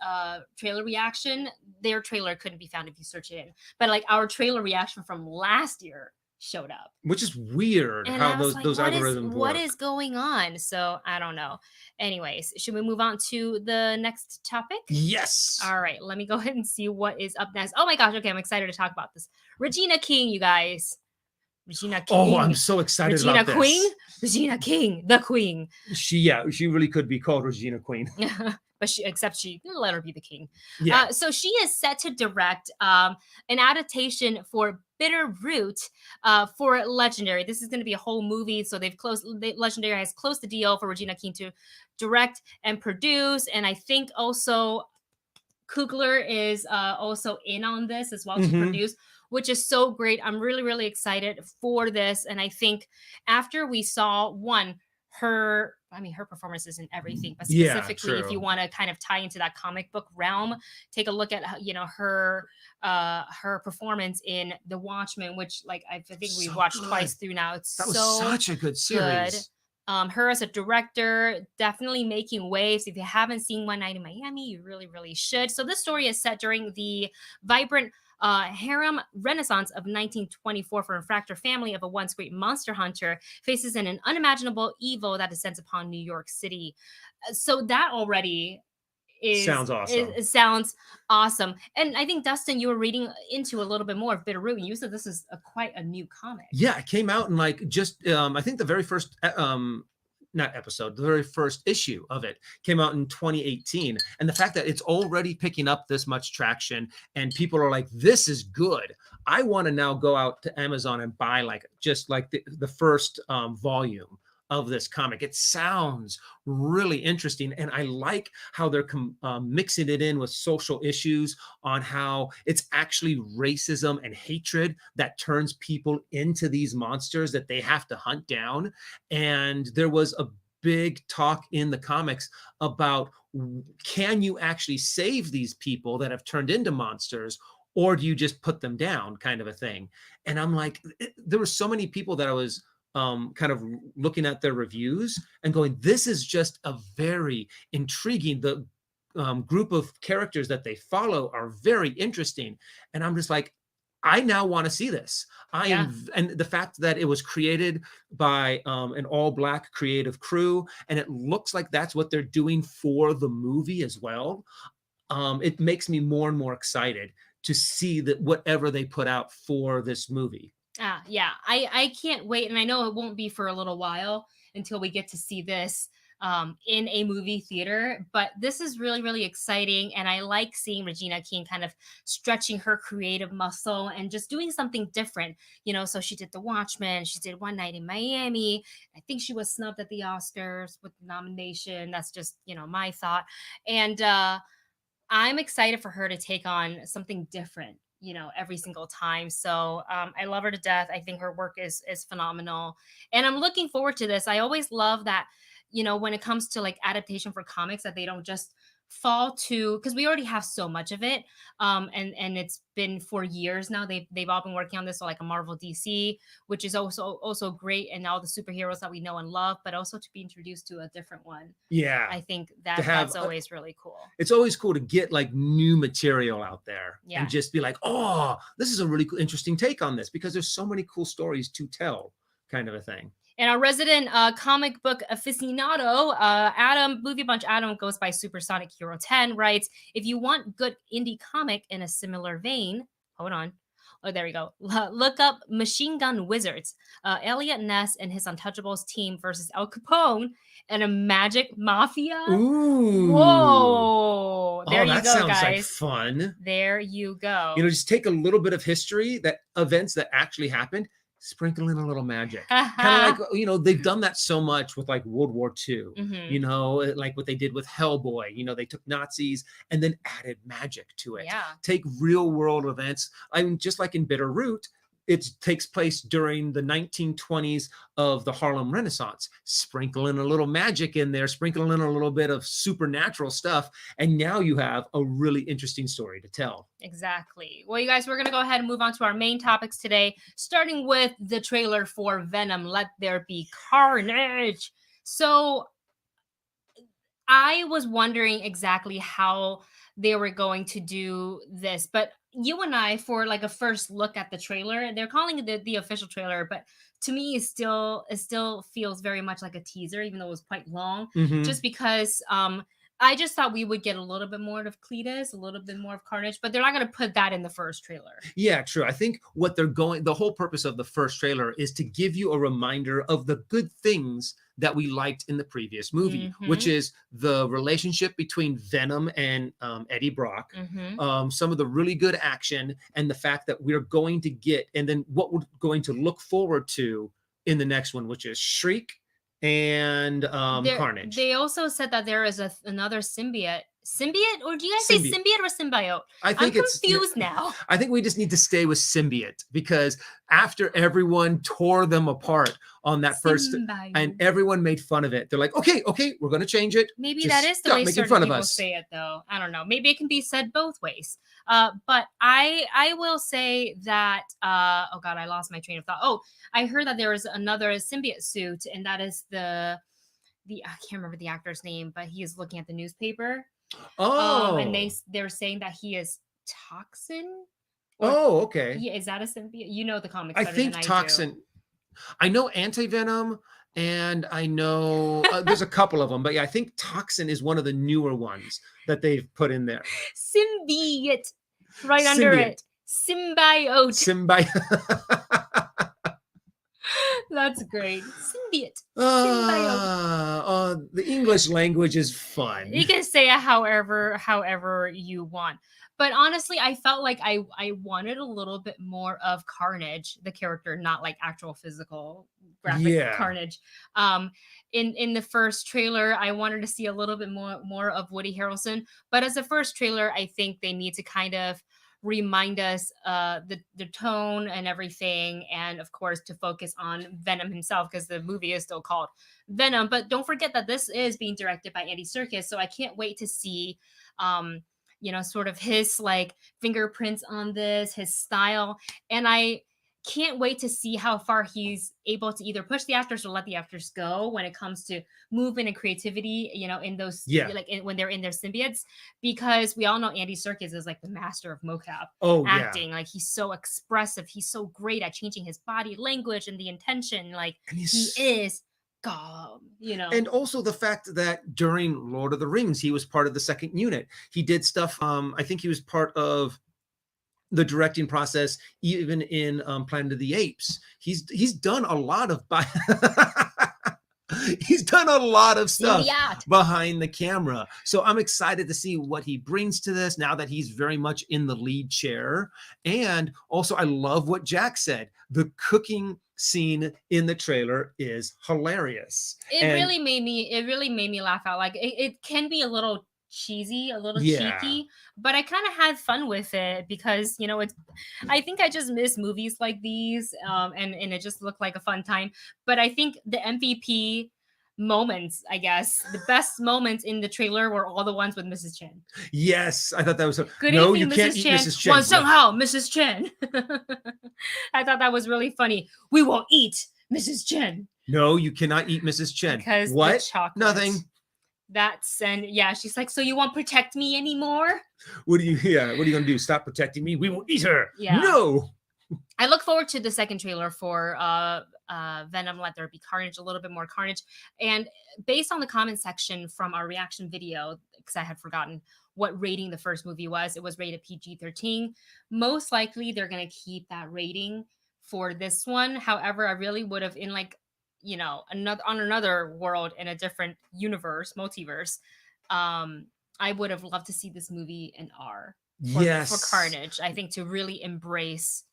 trailer reaction, their trailer couldn't be found if you search it in. But like our trailer reaction from last year showed up.
Which is weird
And
how
I was
those
like,
those algorithms
what
work.
is going on? So I don't know. Anyways, should we move on to the next topic?
Yes.
All right, let me go ahead and see what is up next. Oh my gosh, okay, I'm excited to talk about this. Regina King, you guys. Regina
Oh, I'm
King.
so excited
Regina
about
Queen?
this.
Regina King, the queen.
She really could be called Regina Queen.
But she let her be the king.
Yeah.
So she is set to direct an adaptation for Bitter Root for Legendary. This is going to be a whole movie. So Legendary has closed the deal for Regina King to direct and produce. And I think also Kugler is also in on this as well to
Hmm.
produce, which is so great. I'm really excited for this, and I think after we saw her performance isn't everything, but
Yeah,
specifically if you
true.
want to kind of tie into that comic book realm, take a look at her performance in The Watchmen, which like I think we
So
watched twice
good.
through now. It's
That was
so
such a good
good.
series.
Her as a director, definitely making waves. If you haven't seen One Night in Miami, you really should. So this story is set during the vibrant harem renaissance of 1924, for a refractor family of a once great monster hunter faces an unimaginable evil that descends upon New York City. So that already
Sounds awesome.
sounds awesome. And I think, Dustin, you were reading into a little bit more of Bitterroot, and you said this is quite a new comic.
Yeah, it came out in like just I think the very first not episode, the very first issue of it came out in 2018. And the fact that it's already picking up this much traction and people are like, this is good. I want to now go out to Amazon and buy like just like the first volume of this comic. It sounds really interesting. And I like how they're mixing it in with social issues on how it's actually racism and hatred that turns people into these monsters that they have to hunt down. And there was a big talk in the comics about, can you actually save these people that have turned into monsters, or do you just put them down, kind of a thing. And I'm like, there were so many people that I was kind of looking at their reviews and going, this is just a very intriguing, the group of characters that they follow are very interesting. And I'm just like, I now want to see this.
Yeah.
And the fact that it was created by an all Black creative crew, and it looks like that's what they're doing for the movie as well. it makes me more and more excited to see that whatever they put out for this movie.
Yeah, I can't wait, and I know it won't be for a little while until we get to see this in a movie theater. But this is really, really exciting, and I like seeing Regina King kind of stretching her creative muscle and just doing something different. So she did The Watchmen, she did One Night in Miami. I think she was snubbed at the Oscars with the nomination. That's just my thought, and I'm excited for her to take on something different, every single time. So I love her to death. I think her work is phenomenal, and I'm looking forward to this. I always love that, when it comes to like adaptation for comics, that they don't just fall to, because we already have so much of it, and it's been for years now. They've all been working on this, so like a Marvel DC, which is also great, and all the superheroes that we know and love, but also to be introduced to a different one.
Yeah,
I think
to have
that's always really cool.
it's always cool to get like new material out there
Yeah.
and just be like, oh, this is a really cool, interesting take on this, because there's so many cool stories to tell, kind of a thing.
And our resident comic book aficionado, Movie Bunch Adam goes by Supersonic Hero 10, writes, if you want good indie comic in a similar vein, hold on. Oh, there we go. Look up Machine Gun Wizards. Elliot Ness and his Untouchables team versus El Capone and a magic mafia.
Ooh.
Whoa. There you
that
go,
sounds
guys.
like fun.
There you go.
Just take a little bit of history, that events that actually happened, sprinkle in a little magic. Kind of like, they've done that so much with like World War II, like what they did with Hellboy. They took Nazis and then added magic to it.
Yeah.
Take real world events. I mean, just like in Bitterroot, it takes place during the 1920s of the Harlem Renaissance. Sprinkle in a little magic in there, sprinkle in a little bit of supernatural stuff, and now you have a really interesting story to tell.
Exactly. Well, you guys, we're going to go ahead and move on to our main topics today, starting with the trailer for Venom, Let There Be Carnage. So I was wondering exactly how they were going to do this, but you and I, for like a first look at the trailer, they're calling it the official trailer, but to me it still feels very much like a teaser, even though it was quite long, just because I just thought we would get a little bit more of Cletus, a little bit more of Carnage, but they're not going to put that in the first trailer.
Yeah, true. I think the whole purpose of the first trailer is to give you a reminder of the good things that we liked in the previous movie, which is the relationship between Venom and Eddie Brock, some of the really good action, and the fact that we're going to get, and then what we're going to look forward to in the next one, which is Shriek and Carnage.
They also said that there is another symbiote, or do you guys say symbiote or symbiote? I'm confused now.
I think we just need to stay with symbiote, because after everyone tore them apart on that first, and everyone made fun of it, they're like, okay, we're going to change it.
Maybe that is the way certain people say it, though. I don't know. Maybe it can be said both ways. But I will say that, oh God, I lost my train of thought. Oh, I heard that there is another symbiote suit, and that is the I can't remember the actor's name, but he is looking at the newspaper.
Oh,
and they're saying that he is Toxin.
Okay.
Yeah, is that a symbiote? You know the comics.
I think Toxin. I know Anti-Venom, and I know there's a couple of them, but yeah, I think Toxin is one of the newer ones that they've put in there.
Symbiote, right under it. Symbiote. That's great. Symbiote.
The English language is fun.
You can say it however you want. But honestly, I felt like I wanted a little bit more of Carnage, the character, not like actual physical graphic Carnage. In the first trailer, I wanted to see a little bit more of Woody Harrelson. But as a first trailer, I think they need to kind of remind us the tone and everything, and of course to focus on Venom himself, because the movie is still called Venom. But don't forget that this is being directed by Andy Serkis, so I can't wait to see sort of his like fingerprints on this, his style, and I can't wait to see how far he's able to either push the actors or let the actors go when it comes to movement and creativity, in those, when they're in their symbiotes, because we all know Andy Serkis is like the master of mocap acting. Like, he's so expressive. He's so great at changing his body language and the intention. Like, he is
And also the fact that during Lord of the Rings, he was part of the second unit. He did stuff. I think he was part of the directing process, even in Planet of the Apes. He's done a lot of he's done a lot of stuff behind the camera. So I'm excited to see what he brings to this now that he's very much in the lead chair. And also, I love what Jack said. The cooking scene in the trailer is hilarious.
It really made me laugh out. Like it can be a little cheesy, a little cheeky, but I kind of had fun with it because I think I just miss movies like these, and it just looked like a fun time. But I think the MVP moments, I guess the best moments in the trailer were all the ones with Mrs. Chen.
Yes, I thought that was
good evening, you can't eat Mrs. Chen. Somehow, Mrs. Chen. I thought that was really funny. We won't eat Mrs. Chen.
No, you cannot eat Mrs. Chen.
Because
what?
Chocolate.
Nothing.
She's like, so you won't protect me anymore?
What are you gonna do? Stop protecting me? We won't eat her.
Yeah.
No.
I look forward to the second trailer for Venom, Let There Be Carnage, a little bit more carnage. And based on the comment section from our reaction video, because I had forgotten what rating the first movie was, it was rated PG-13. Most likely they're gonna keep that rating for this one. However, I really would have another world in a different universe, multiverse. I would have loved to see this movie in R for Carnage. I think to really embrace,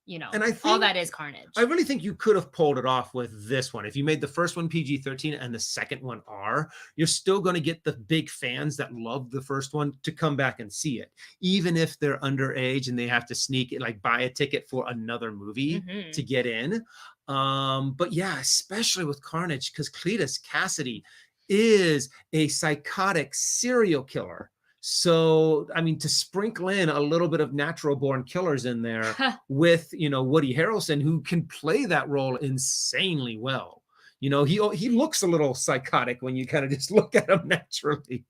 and I think all that is Carnage.
I really think you could have pulled it off with this one. If you made the first one PG-13 and the second one R, you're still going to get the big fans that loved the first one to come back and see it, even if they're underage and they have to sneak it, like buy a ticket for another movie to get in. But yeah, especially with Carnage, because Cletus Cassidy is a psychotic serial killer. So, I mean, to sprinkle in a little bit of natural born killers in there with, Woody Harrelson, who can play that role insanely well. He looks a little psychotic when you kind of just look at him naturally,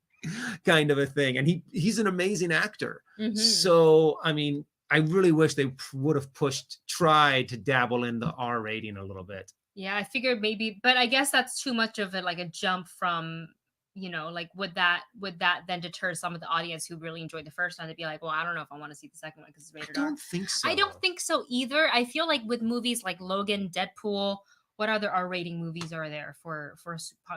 kind of a thing. And he's an amazing actor. So, I mean, I really wish they would have tried to dabble in the R rating a little bit.
Yeah, I figured maybe, but I guess that's too much of a jump from, like would that then deter some of the audience who really enjoyed the first one to be like, well, I don't know if I want to see the second one because it's rated R.
I don't think so.
I don't think so either. I feel like with movies like Logan, Deadpool, what other R rating movies are there for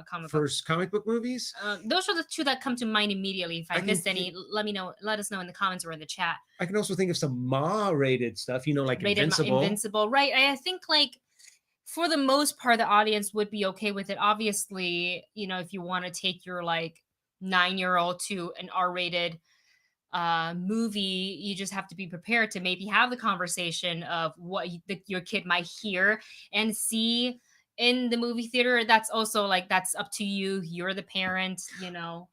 comic book movies?
Those are the two that come to mind immediately. If I missed any, let me know. Let us know in the comments or in the chat.
I can also think of some Ma-rated stuff, like rated
Invincible, right? I think for the most part, the audience would be okay with it. Obviously, if you want to take your 9-year-old to an R-rated movie, you just have to be prepared to maybe have the conversation of what your kid might hear and see in the movie theater. That's also that's up to you. You're the parent,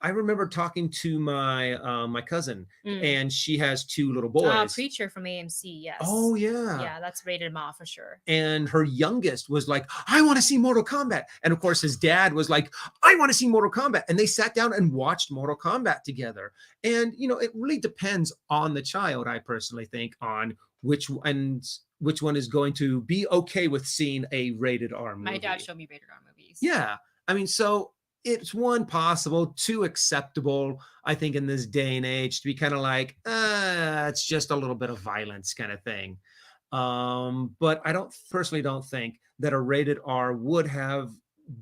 I remember talking to my my cousin, and she has 2 little boys.
Preacher from AMC, yes.
Oh yeah.
Yeah, that's rated Ma for sure.
And her youngest was like, I want to see Mortal Kombat. And of course his dad was like, I want to see Mortal Kombat. And they sat down and watched Mortal Kombat together. And it really depends on the child, I personally think, on which one is going to be okay with seeing a rated R movie.
My dad showed me rated R movies.
Yeah. I mean, so it's 1 possible, 2 acceptable, I think, in this day and age to be kind of like, it's just a little bit of violence kind of thing. But I personally don't think that a rated R would have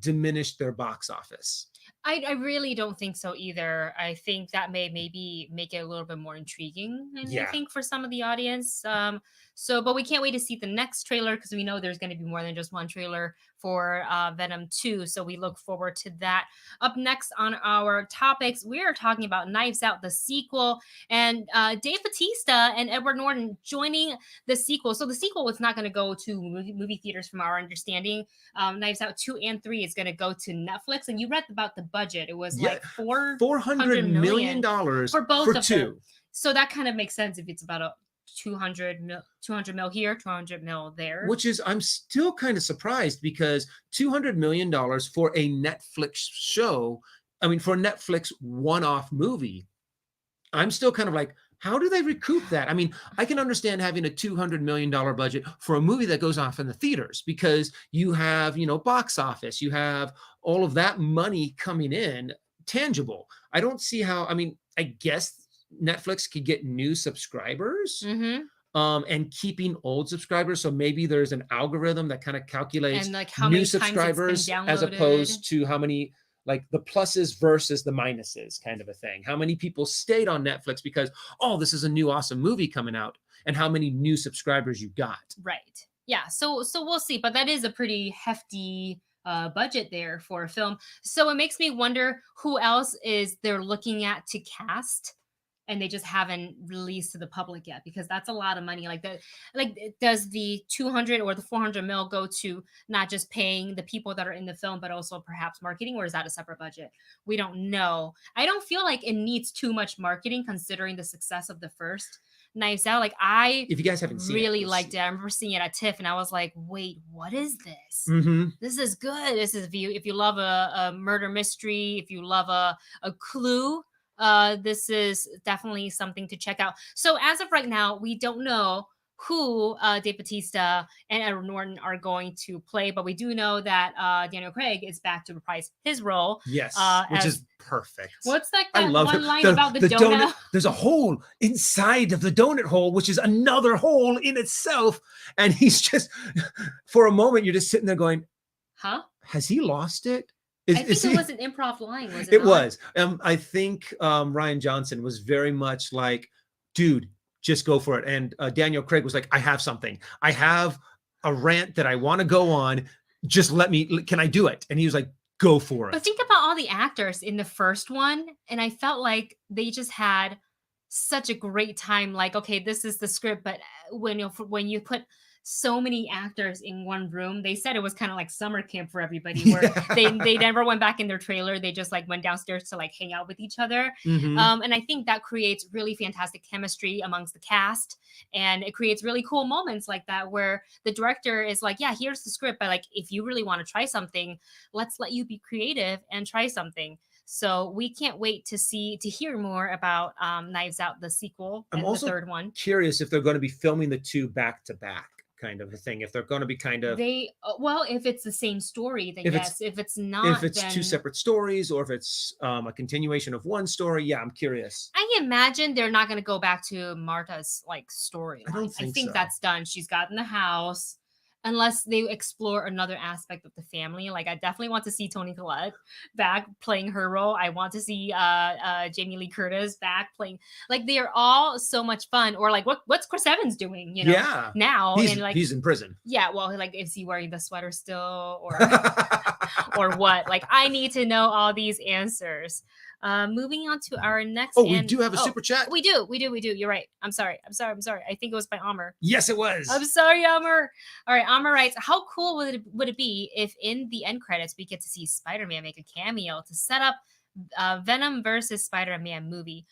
diminished their box office.
I really don't think so either. I think that maybe make it a little bit more intriguing, I think, for some of the audience. But we can't wait to see the next trailer because we know there's going to be more than just 1 trailer for Venom 2. So we look forward to that. Up next on our topics, we are talking about Knives Out, the sequel, and Dave Bautista and Edward Norton joining the sequel. So the sequel was not going to go to movie theaters from our understanding. Knives Out 2 and 3 is going to go to Netflix. And you read about the budget. It was $400 million
for both of them.
So that kind of makes sense if it's about a 200 mil here, 200 mil there.
Which is, I'm still kind of surprised because $200 million for a Netflix show, for a Netflix one-off movie, I'm still kind of like, How do they recoup that? I mean, I can understand having a $200 million budget for a movie that goes off in the theaters because you have, box office, you have all of that money coming in tangible. I don't see how, I mean, I guess Netflix could get new subscribers.
Mm-hmm.
And keeping old subscribers. So maybe there's an algorithm that kind of calculates
And like how
new
many times it's been
subscribers as
downloaded.
opposed to how many, like the pluses versus the minuses kind of a thing. How many people stayed on Netflix because, oh, this is a new awesome movie coming out, and how many new subscribers you got.
Right. Yeah. So we'll see. But that is a pretty hefty budget there for a film. So it makes me wonder who else is they're looking at to cast, and they just haven't released to the public yet, because that's a lot of money. Like does the 200 or the 400 mil go to not just paying the people that are in the film, but also perhaps marketing, or is that a separate budget? We don't know. I don't feel like it needs too much marketing considering the success of the first Knives Out. Like
If you guys haven't seen
really
it,
liked it. I remember seeing it at TIFF and I was like, wait, what is this?
Mm-hmm.
This is good. This is if you love a murder mystery, if you love a clue, this is definitely something to check out. So as of right now, we don't know who Dave Bautista and Edward Norton are going to play, but we do know that Daniel Craig is back to reprise his role.
Yes, which is perfect.
What's that
I love
one
it.
line about the donut?
There's a hole inside of the donut hole, which is another hole in itself. And he's just, for a moment, you're just sitting there going,
huh?
Has he lost it?
I think it was an improv line, was it?
It
not?
was. I think Rian Johnson was very much like, dude, just go for it. And Daniel Craig was like, I have something. I have a rant that I want to go on. Just can I do it? And he was like, go for it.
But think about all the actors in the first one. And I felt like they just had such a great time. Like, okay, this is the script. But when you put so many actors in one room, they said it was kind of like summer camp for everybody, where they never went back in their trailer. They just like went downstairs to like hang out with each other.
Mm-hmm.
And I think that creates really fantastic chemistry amongst the cast, and it creates really cool moments like that where the director is like, yeah, here's the script, but like, if you really want to try something, let's let you be creative and try something. So we can't wait to hear more about Knives Out, the sequel, and the third one.
Curious if they're going to be filming the two back to back, kind of a thing. If they're going to be kind of
if it's the same story, then yes. If it's not,
if it's two separate stories, or if it's a continuation of one story, yeah, I'm curious.
I imagine they're not going to go back to Marta's like story.
I think so.
That's done. She's gotten the house. Unless they explore another aspect of the family. Like, I definitely want to see Toni Collette back playing her role. I want to see Jamie Lee Curtis back playing. Like, they are all so much fun. Or like, what's Chris Evans doing?
Yeah.
Now,
he's in prison.
Yeah. Well, like, is he wearing the sweater still, or or what? Like, I need to know all these answers. Moving on to our next.
We do have a super chat.
We do. You're right. I'm sorry. I think it was by Amr.
Yes, it was.
I'm sorry, Amr. All right, Amr writes, how cool would it be if in the end credits we get to see Spider-Man make a cameo to set up Venom versus Spider-Man movie?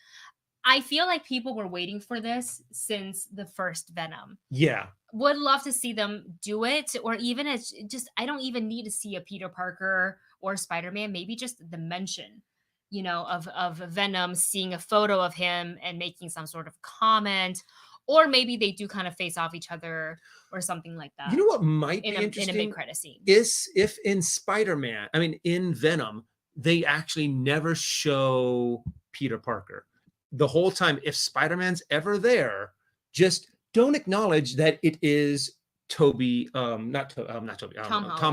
I feel like people were waiting for this since the first Venom.
Yeah.
Would love to see them do it, or even it's just, I don't even need to see a Peter Parker or Spider-Man, maybe just the mention, of Venom, seeing a photo of him and making some sort of comment, or maybe they do kind of face off each other or something like that.
You know what might be interesting?
In a mid-credit scene.
Is if in Spider-Man, in Venom, they actually never show Peter Parker. The whole time, if Spider-Man's ever there, just don't acknowledge that it is Tom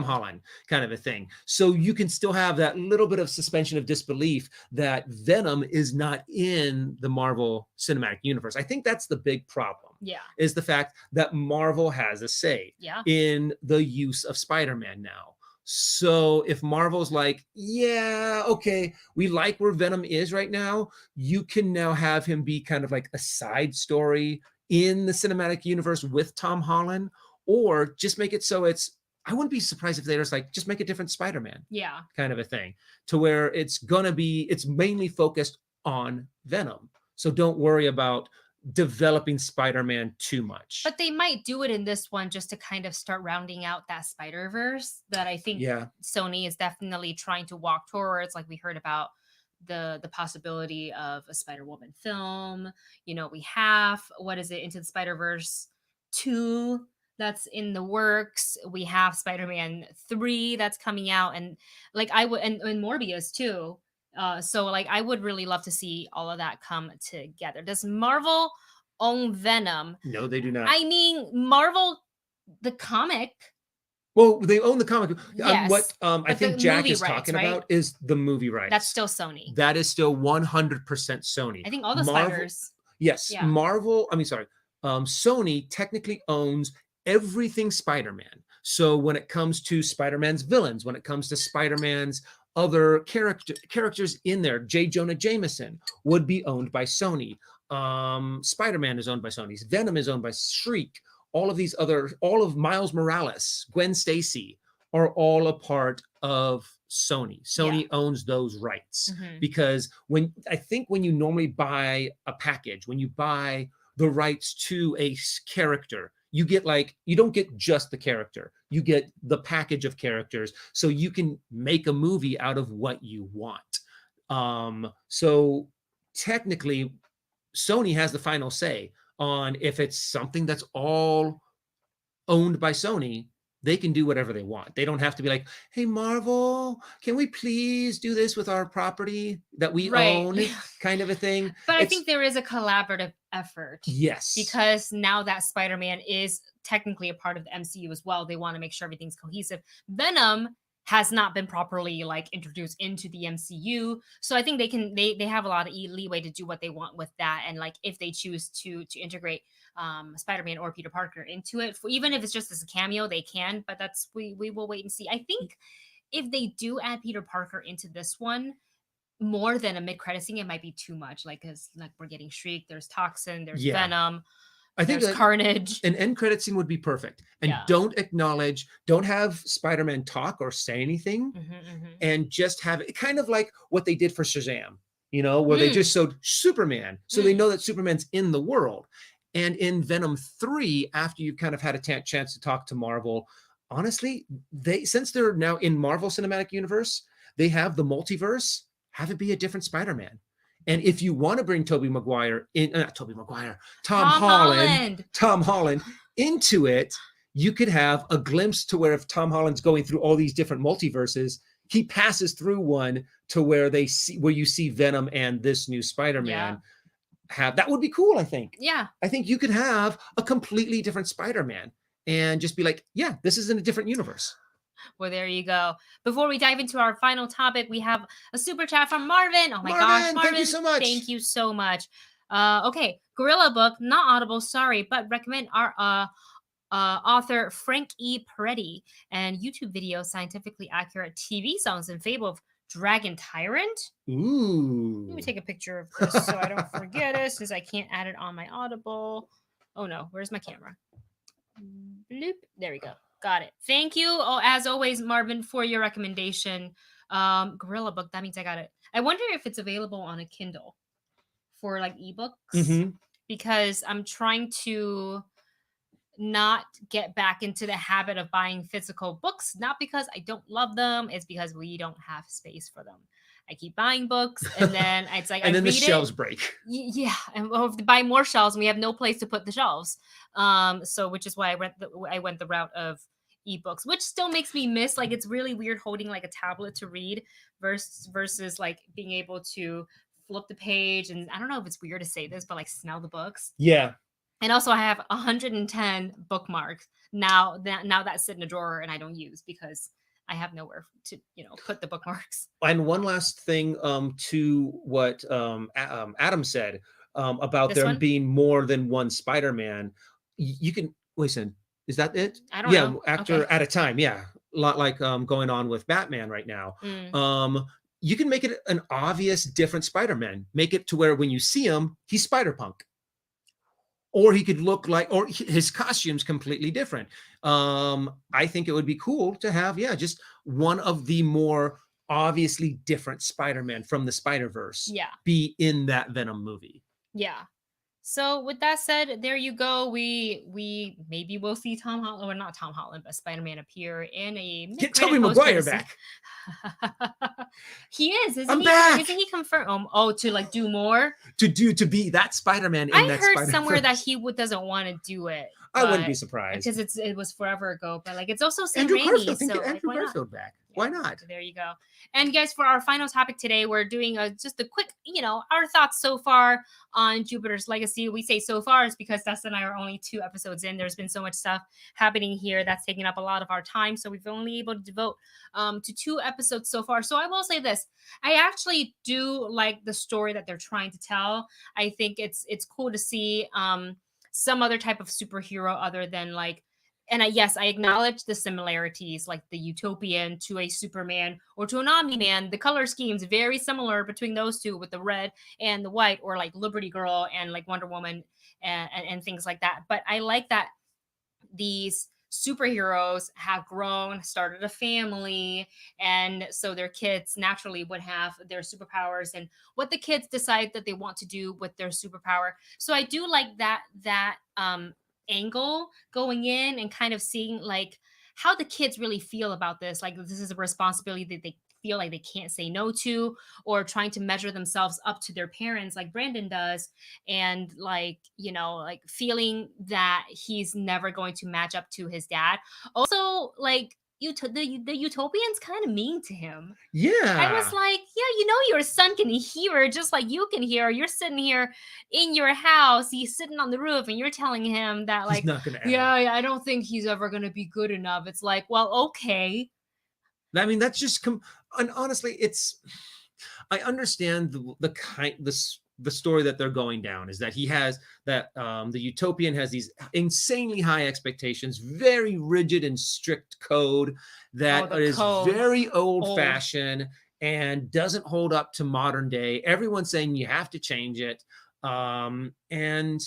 Holland kind of a thing. So you can still have that little bit of suspension of disbelief that Venom is not in the Marvel Cinematic Universe. I think that's the big problem.
Yeah.
Is the fact that Marvel has a say in the use of Spider-Man now. So if Marvel's like, yeah, okay, we like where Venom is right now, you can now have him be kind of like a side story in the cinematic universe with Tom Holland, or just make it so I wouldn't be surprised if they just just make a different Spider-Man.
Yeah.
Kind of a thing, to where it's mainly focused on Venom. So don't worry about developing Spider-Man too much.
But they might do it in this one just to kind of start rounding out that Spider-Verse that I think Sony is definitely trying to walk towards. Like we heard about the possibility of a Spider-Woman film. You know, we have, what is it, Into the Spider-Verse 2 that's in the works. We have Spider-Man 3 that's coming out, and like I would, and Morbius too. So like I would really love to see all of that come together. Does Marvel own Venom?
No, they do not.
I mean, Marvel, the comic.
Well, they own the comic.
Yes,
What I
but
think
the
Jack
movie
is
rights,
talking
right?
about is the movie rights.
That's still Sony.
That is still 100% Sony.
I think all the
Marvel,
spiders.
yes,
Yeah.
Marvel. I mean, sorry, Sony technically owns everything Spider-Man. So when it comes to Spider-Man's villains, when it comes to Spider-Man's other characters in there, J. Jonah Jameson would be owned by Sony. Spider-Man is owned by Sony. Venom is owned by Shriek. All of Miles Morales, Gwen Stacy are all a part of Sony. Sony owns those rights because when you normally buy a package, when you buy the rights to a character, you get you don't get just the character, you get the package of characters, so you can make a movie out of what you want. So technically, Sony has the final say on if it's something that's all owned by Sony. They can do whatever they want. They don't have to be like, hey, Marvel, can we please do this with our property that we own, kind of a thing.
But I think there is a collaborative effort.
Yes.
Because now that Spider-Man is technically a part of the MCU as well, they want to make sure everything's cohesive. Venom has not been properly introduced into the MCU, so I think they have a lot of leeway to do what they want with that, and if they choose to integrate Spider-Man or Peter Parker into it, even if it's just as a cameo, they can. But we will wait and see. I think if they do add Peter Parker into this one, more than a mid-credit scene, it might be too much. Because we're getting Shriek, there's Toxin, there's Venom. I think there's Carnage.
An end credit scene would be perfect. And don't have Spider-Man talk or say anything, and just have it kind of like what they did for Shazam, where they just showed Superman. So they know that Superman's in the world. And in Venom 3, after you've kind of had a chance to talk to Marvel, honestly, since they're now in Marvel Cinematic Universe, they have the multiverse, have it be a different Spider-Man. And if you want to bring Tom Holland into it, you could have a glimpse to where if Tom Holland's going through all these different multiverses, he passes through one to where you see Venom and this new Spider-Man. That would be cool, I think.
Yeah.
I think you could have a completely different Spider-Man and just be like, yeah, this is in a different universe.
Well, there you go. Before we dive into our final topic, we have a super chat from Marvin. Oh my gosh, Marvin.
Thank you so much.
Thank you so much. Okay, Gorilla Book, not Audible, sorry, but recommend our author Frank E. Peretti and YouTube video scientifically accurate TV songs in favor of Dragon Tyrant.
Ooh.
Let me take a picture of this so I don't forget it, since I can't add it on my Audible. Oh no, where's my camera? Bloop. There we go. Got it. Thank you, as always, Marvin, for your recommendation. Gorilla Book, that means I got it. I wonder if it's available on a Kindle for ebooks, because I'm trying to not get back into the habit of buying physical books, not because I don't love them, it's because we don't have space for them. I keep buying books, and then it's like
and then the shelves break.
Yeah, and we'll have to buy more shelves, and we have no place to put the shelves. So which is why I went the route of ebooks, which still makes me miss. It's really weird holding a tablet to read versus being able to flip the page, and I don't know if it's weird to say this, but smell the books.
Yeah.
And also, I have 110 bookmarks now that sit in a drawer and I don't use because I have nowhere to put the bookmarks.
And one last thing to what Adam said about there being more than one Spider-Man. You can listen. Is that it?
I don't know.
Actor at a time. Yeah, a lot like going on with Batman right now. You can make it an obvious different Spider-Man. Make it to where when you see him, he's Spider-Punk. Or he could look or his costume's completely different. I think it would be cool to have, just one of the more obviously different Spider-Man from the Spider-Verse be in that Venom movie.
Yeah. So with that said, there you go. We maybe will see Tom Holland, or not Tom Holland, but Spider-Man appear in a
Get
mid-credit
Tobey Maguire
post-credit scene.
back.
He is, isn't
I'm
he?
back
Isn't he confirmed? Oh, to like do more.
to be that Spider-Man in
I
that
heard somewhere that
Spider-Verse.
he doesn't want to do it,
I wouldn't be
but
surprised.
because it was forever ago. But like it's also Sam
Andrew
Raimi,
Garfield, think
so
get
like
Andrew
why not?
Garfield back.
Yeah,
Why not?
there you go. And guys, for our final topic today, we're doing just a quick, our thoughts so far on Jupiter's Legacy. We say so far is because Dustin and I are only 2 episodes in. There's been so much stuff happening here that's taking up a lot of our time, so we've only able to devote to 2 episodes so far. So I will say this: I actually do like the story that they're trying to tell. I think it's cool to see some other type of superhero other than like, and yes, I acknowledge the similarities, like the Utopian to a Superman or to an Omni-Man. The color schemes very similar between those two, with the red and the white, or like Liberty Girl and like Wonder Woman and things like that. But I like that these superheroes have grown, started a family, and so their kids naturally would have their superpowers and what the kids decide that they want to do with their superpower. So I do like that angle going in and kind of seeing like how the kids really feel about this. Like this is a responsibility that they feel like they can't say no to, or trying to measure themselves up to their parents like Brandon does, and like like feeling that he's never going to match up to his dad. Also, like the Utopians kind of mean to him. I was
Yeah.
like, yeah, your son can hear just like you can hear. You're sitting here in your house, he's sitting on the roof, and you're telling him that,
He's
like,
not gonna
yeah,
ever.
I don't think he's ever going to be good enough. It's like, well, okay.
I mean, that's just and honestly, it's I understand the story that they're going down is that he has that the Utopian has these insanely high expectations, very rigid and strict code
Oh,
that
the
is
code.
very old
Old.
fashioned and doesn't hold up to modern day. Everyone's saying you have to change it, and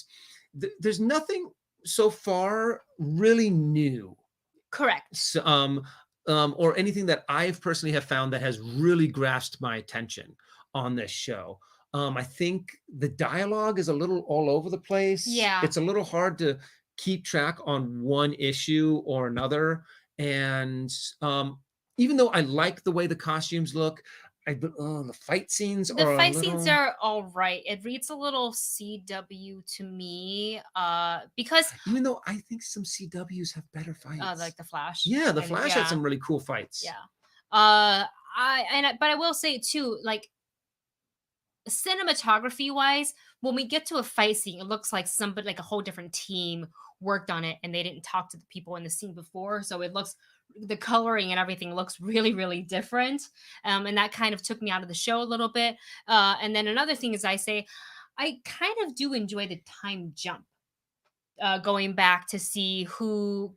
there's nothing so far really new.
Correct.
So, or anything that I've personally have found that has really grasped my attention on this show. I think the dialogue is a little all over the place.
Yeah.
It's a little hard to keep track on one issue or another. And even though I like the way the costumes look, the fight scenes
The
are a
fight scenes
little.
are all right. It reads a little CW to me, because
Even though I think some CWs have better fights.
like the Flash.
Yeah, the
And
Flash had some really cool fights.
yeah. But I will say too, like cinematography wise, when we get to a fight scene, it looks like somebody, like a whole different team worked on it, and they didn't talk to the people in the scene before, so it looks, the coloring and everything looks really really different, and that kind of took me out of the show a little bit. And then another thing is, I kind of do enjoy the time jump, going back to see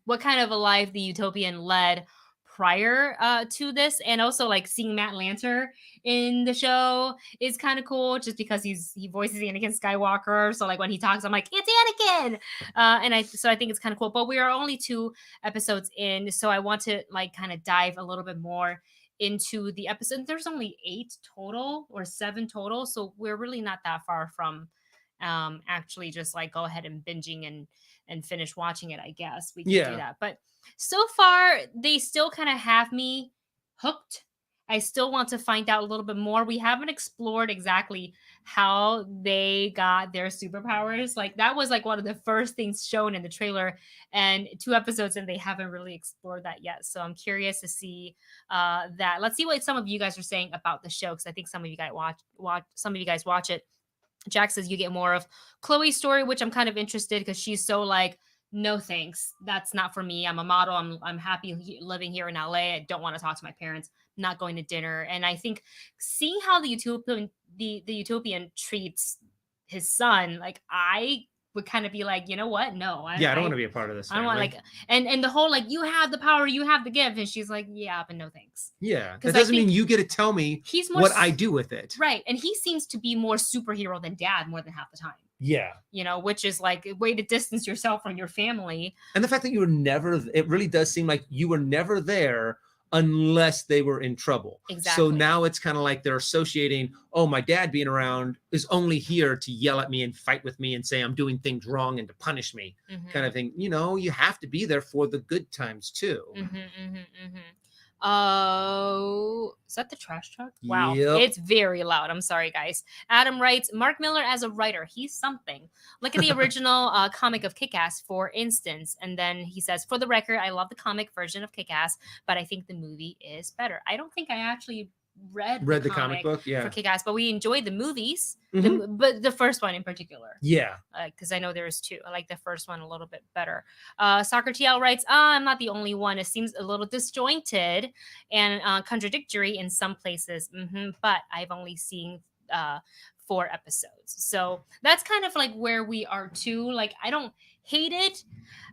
what kind of a life the Utopian led prior to this, and also like seeing Matt Lanter in the show is kind of cool, just because he voices Anakin Skywalker. So like when he talks, I'm like, it's Anakin, and I think it's kind of cool. But we are only 2 episodes in, so I want to like kind of dive a little bit more into the episode. There's only 8 total or 7 total, so we're really not that far from actually just like go ahead and binging and finish watching it. I guess we can do
Yeah.
that. But so far they still kind of have me hooked. I still want to find out a little bit more. We haven't explored exactly how they got their superpowers. Like that was like one of the first things shown in the trailer, and 2 episodes and they haven't really explored that yet. So I'm curious to see that. Let's see what some of you guys are saying about the show, because I think some of you guys watch it. Jack says you get more of Chloe's story, which I'm kind of interested, because she's so like, no thanks, that's not for me. I'm a model. I'm happy living here in LA. I don't want to talk to my parents. Not going to dinner. And I think seeing how the Utopian treats his son, like I would kind of be like, you know what? No,
I don't want to be a part of this.
I don't want, like, and the whole like, you have the power, you have the gift, and she's like, yeah, but no thanks.
Yeah, that doesn't mean you get to tell me
he's more
what I do with it.
Right, and he seems to be more superhero than dad more than half the time.
Yeah,
Which is like a way to distance yourself from your family.
and the fact that you were never, it really does seem like you were never there unless they were in trouble. So
Exactly.
now it's kind of like they're associating, oh, my dad being around is only here to yell at me and fight with me and say I'm doing things wrong and to punish me, kind of thing. You have to be there for the good times too.
Oh, is that the trash truck? Wow,
Yep.
it's very loud. I'm sorry, guys. Adam writes, Mark Miller as a writer, he's something. Look at the original comic of Kick-Ass, for instance. And then he says, for the record, I love the comic version of Kick-Ass, but I think the movie is better. I don't think I actually read
the comic book,
for
yeah.
Kick-Ass, but we enjoyed the movies,
Mhm.
but the first one in particular.
Yeah.
Because I know there's two. I like the first one a little bit better. Soccer TL writes, I'm not the only one. It seems a little disjointed and contradictory in some places, but I've only seen 4 episodes. So that's kind of like where we are too. Like, I don't hate it.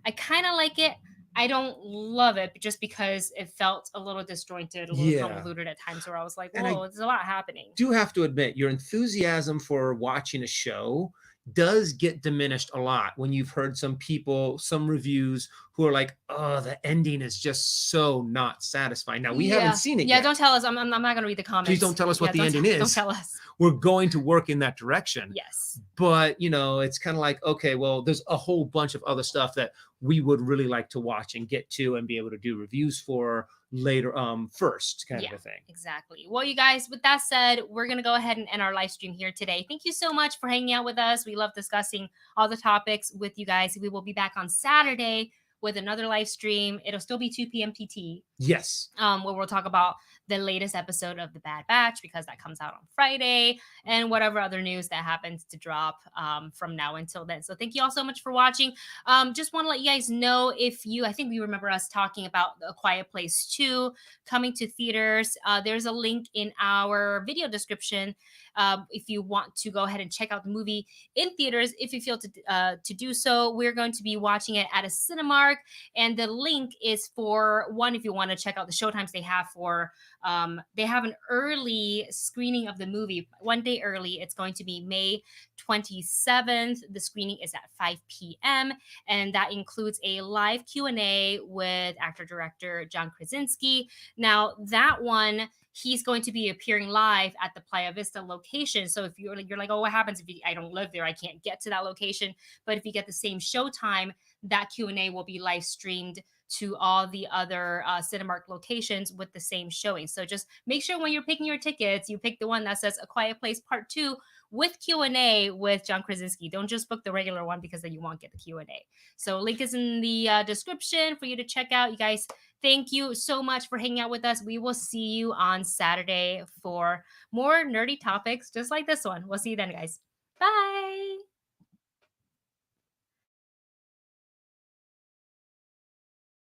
I kind of like it. I don't love it just because it felt a little disjointed, a little
Yeah.
convoluted at times where I was like,
And I
whoa, there's a lot happening.
do have to admit, your enthusiasm for watching a show does get diminished a lot when you've heard some people, some reviews who are like, oh, the ending is just so not satisfying. Now, we haven't seen it
Yeah,
yet.
don't tell us. I'm not going to read the comments.
Please don't tell us what the ending is.
Don't tell us.
We're going to work in that direction.
Yes.
But, it's kind of like, okay, well, there's a whole bunch of other stuff that we would really like to watch and get to and be able to do reviews for later, first, kind of a thing.
Exactly. Well, you guys, with that said, we're going to go ahead and end our live stream here today. Thank you so much for hanging out with us. We love discussing all the topics with you guys. We will be back on Saturday with another live stream. It'll still be 2 p.m. TT.
Yes.
Where we'll talk about the latest episode of The Bad Batch, because that comes out on Friday, and whatever other news that happens to drop from now until then. So thank you all so much for watching. Just want to let you guys know, I think we remember us talking about A Quiet Place 2 coming to theaters. There's a link in our video description if you want to go ahead and check out the movie in theaters. If you feel to do so, we're going to be watching it at a Cinemark, and the link is for one, if you want to check out the showtimes they have for they have an early screening of the movie, 1 day early. It's going to be May 27th. The screening is at 5 p.m. and that includes a live Q&A with actor director John Krasinski. Now that one, he's going to be appearing live at the Playa Vista location. So if you're like, oh, what happens if I don't live there? I can't get to that location. But if you get the same showtime, that Q&A will be live streamed to all the other Cinemark locations with the same showing. So just make sure when you're picking your tickets, you pick the one that says A Quiet Place Part 2 with Q&A with John Krasinski. Don't just book the regular one, because then you won't get the Q&A. So link is in the description for you to check out. You guys, thank you so much for hanging out with us. We will see you on Saturday for more nerdy topics just like this one. We'll see you then, guys.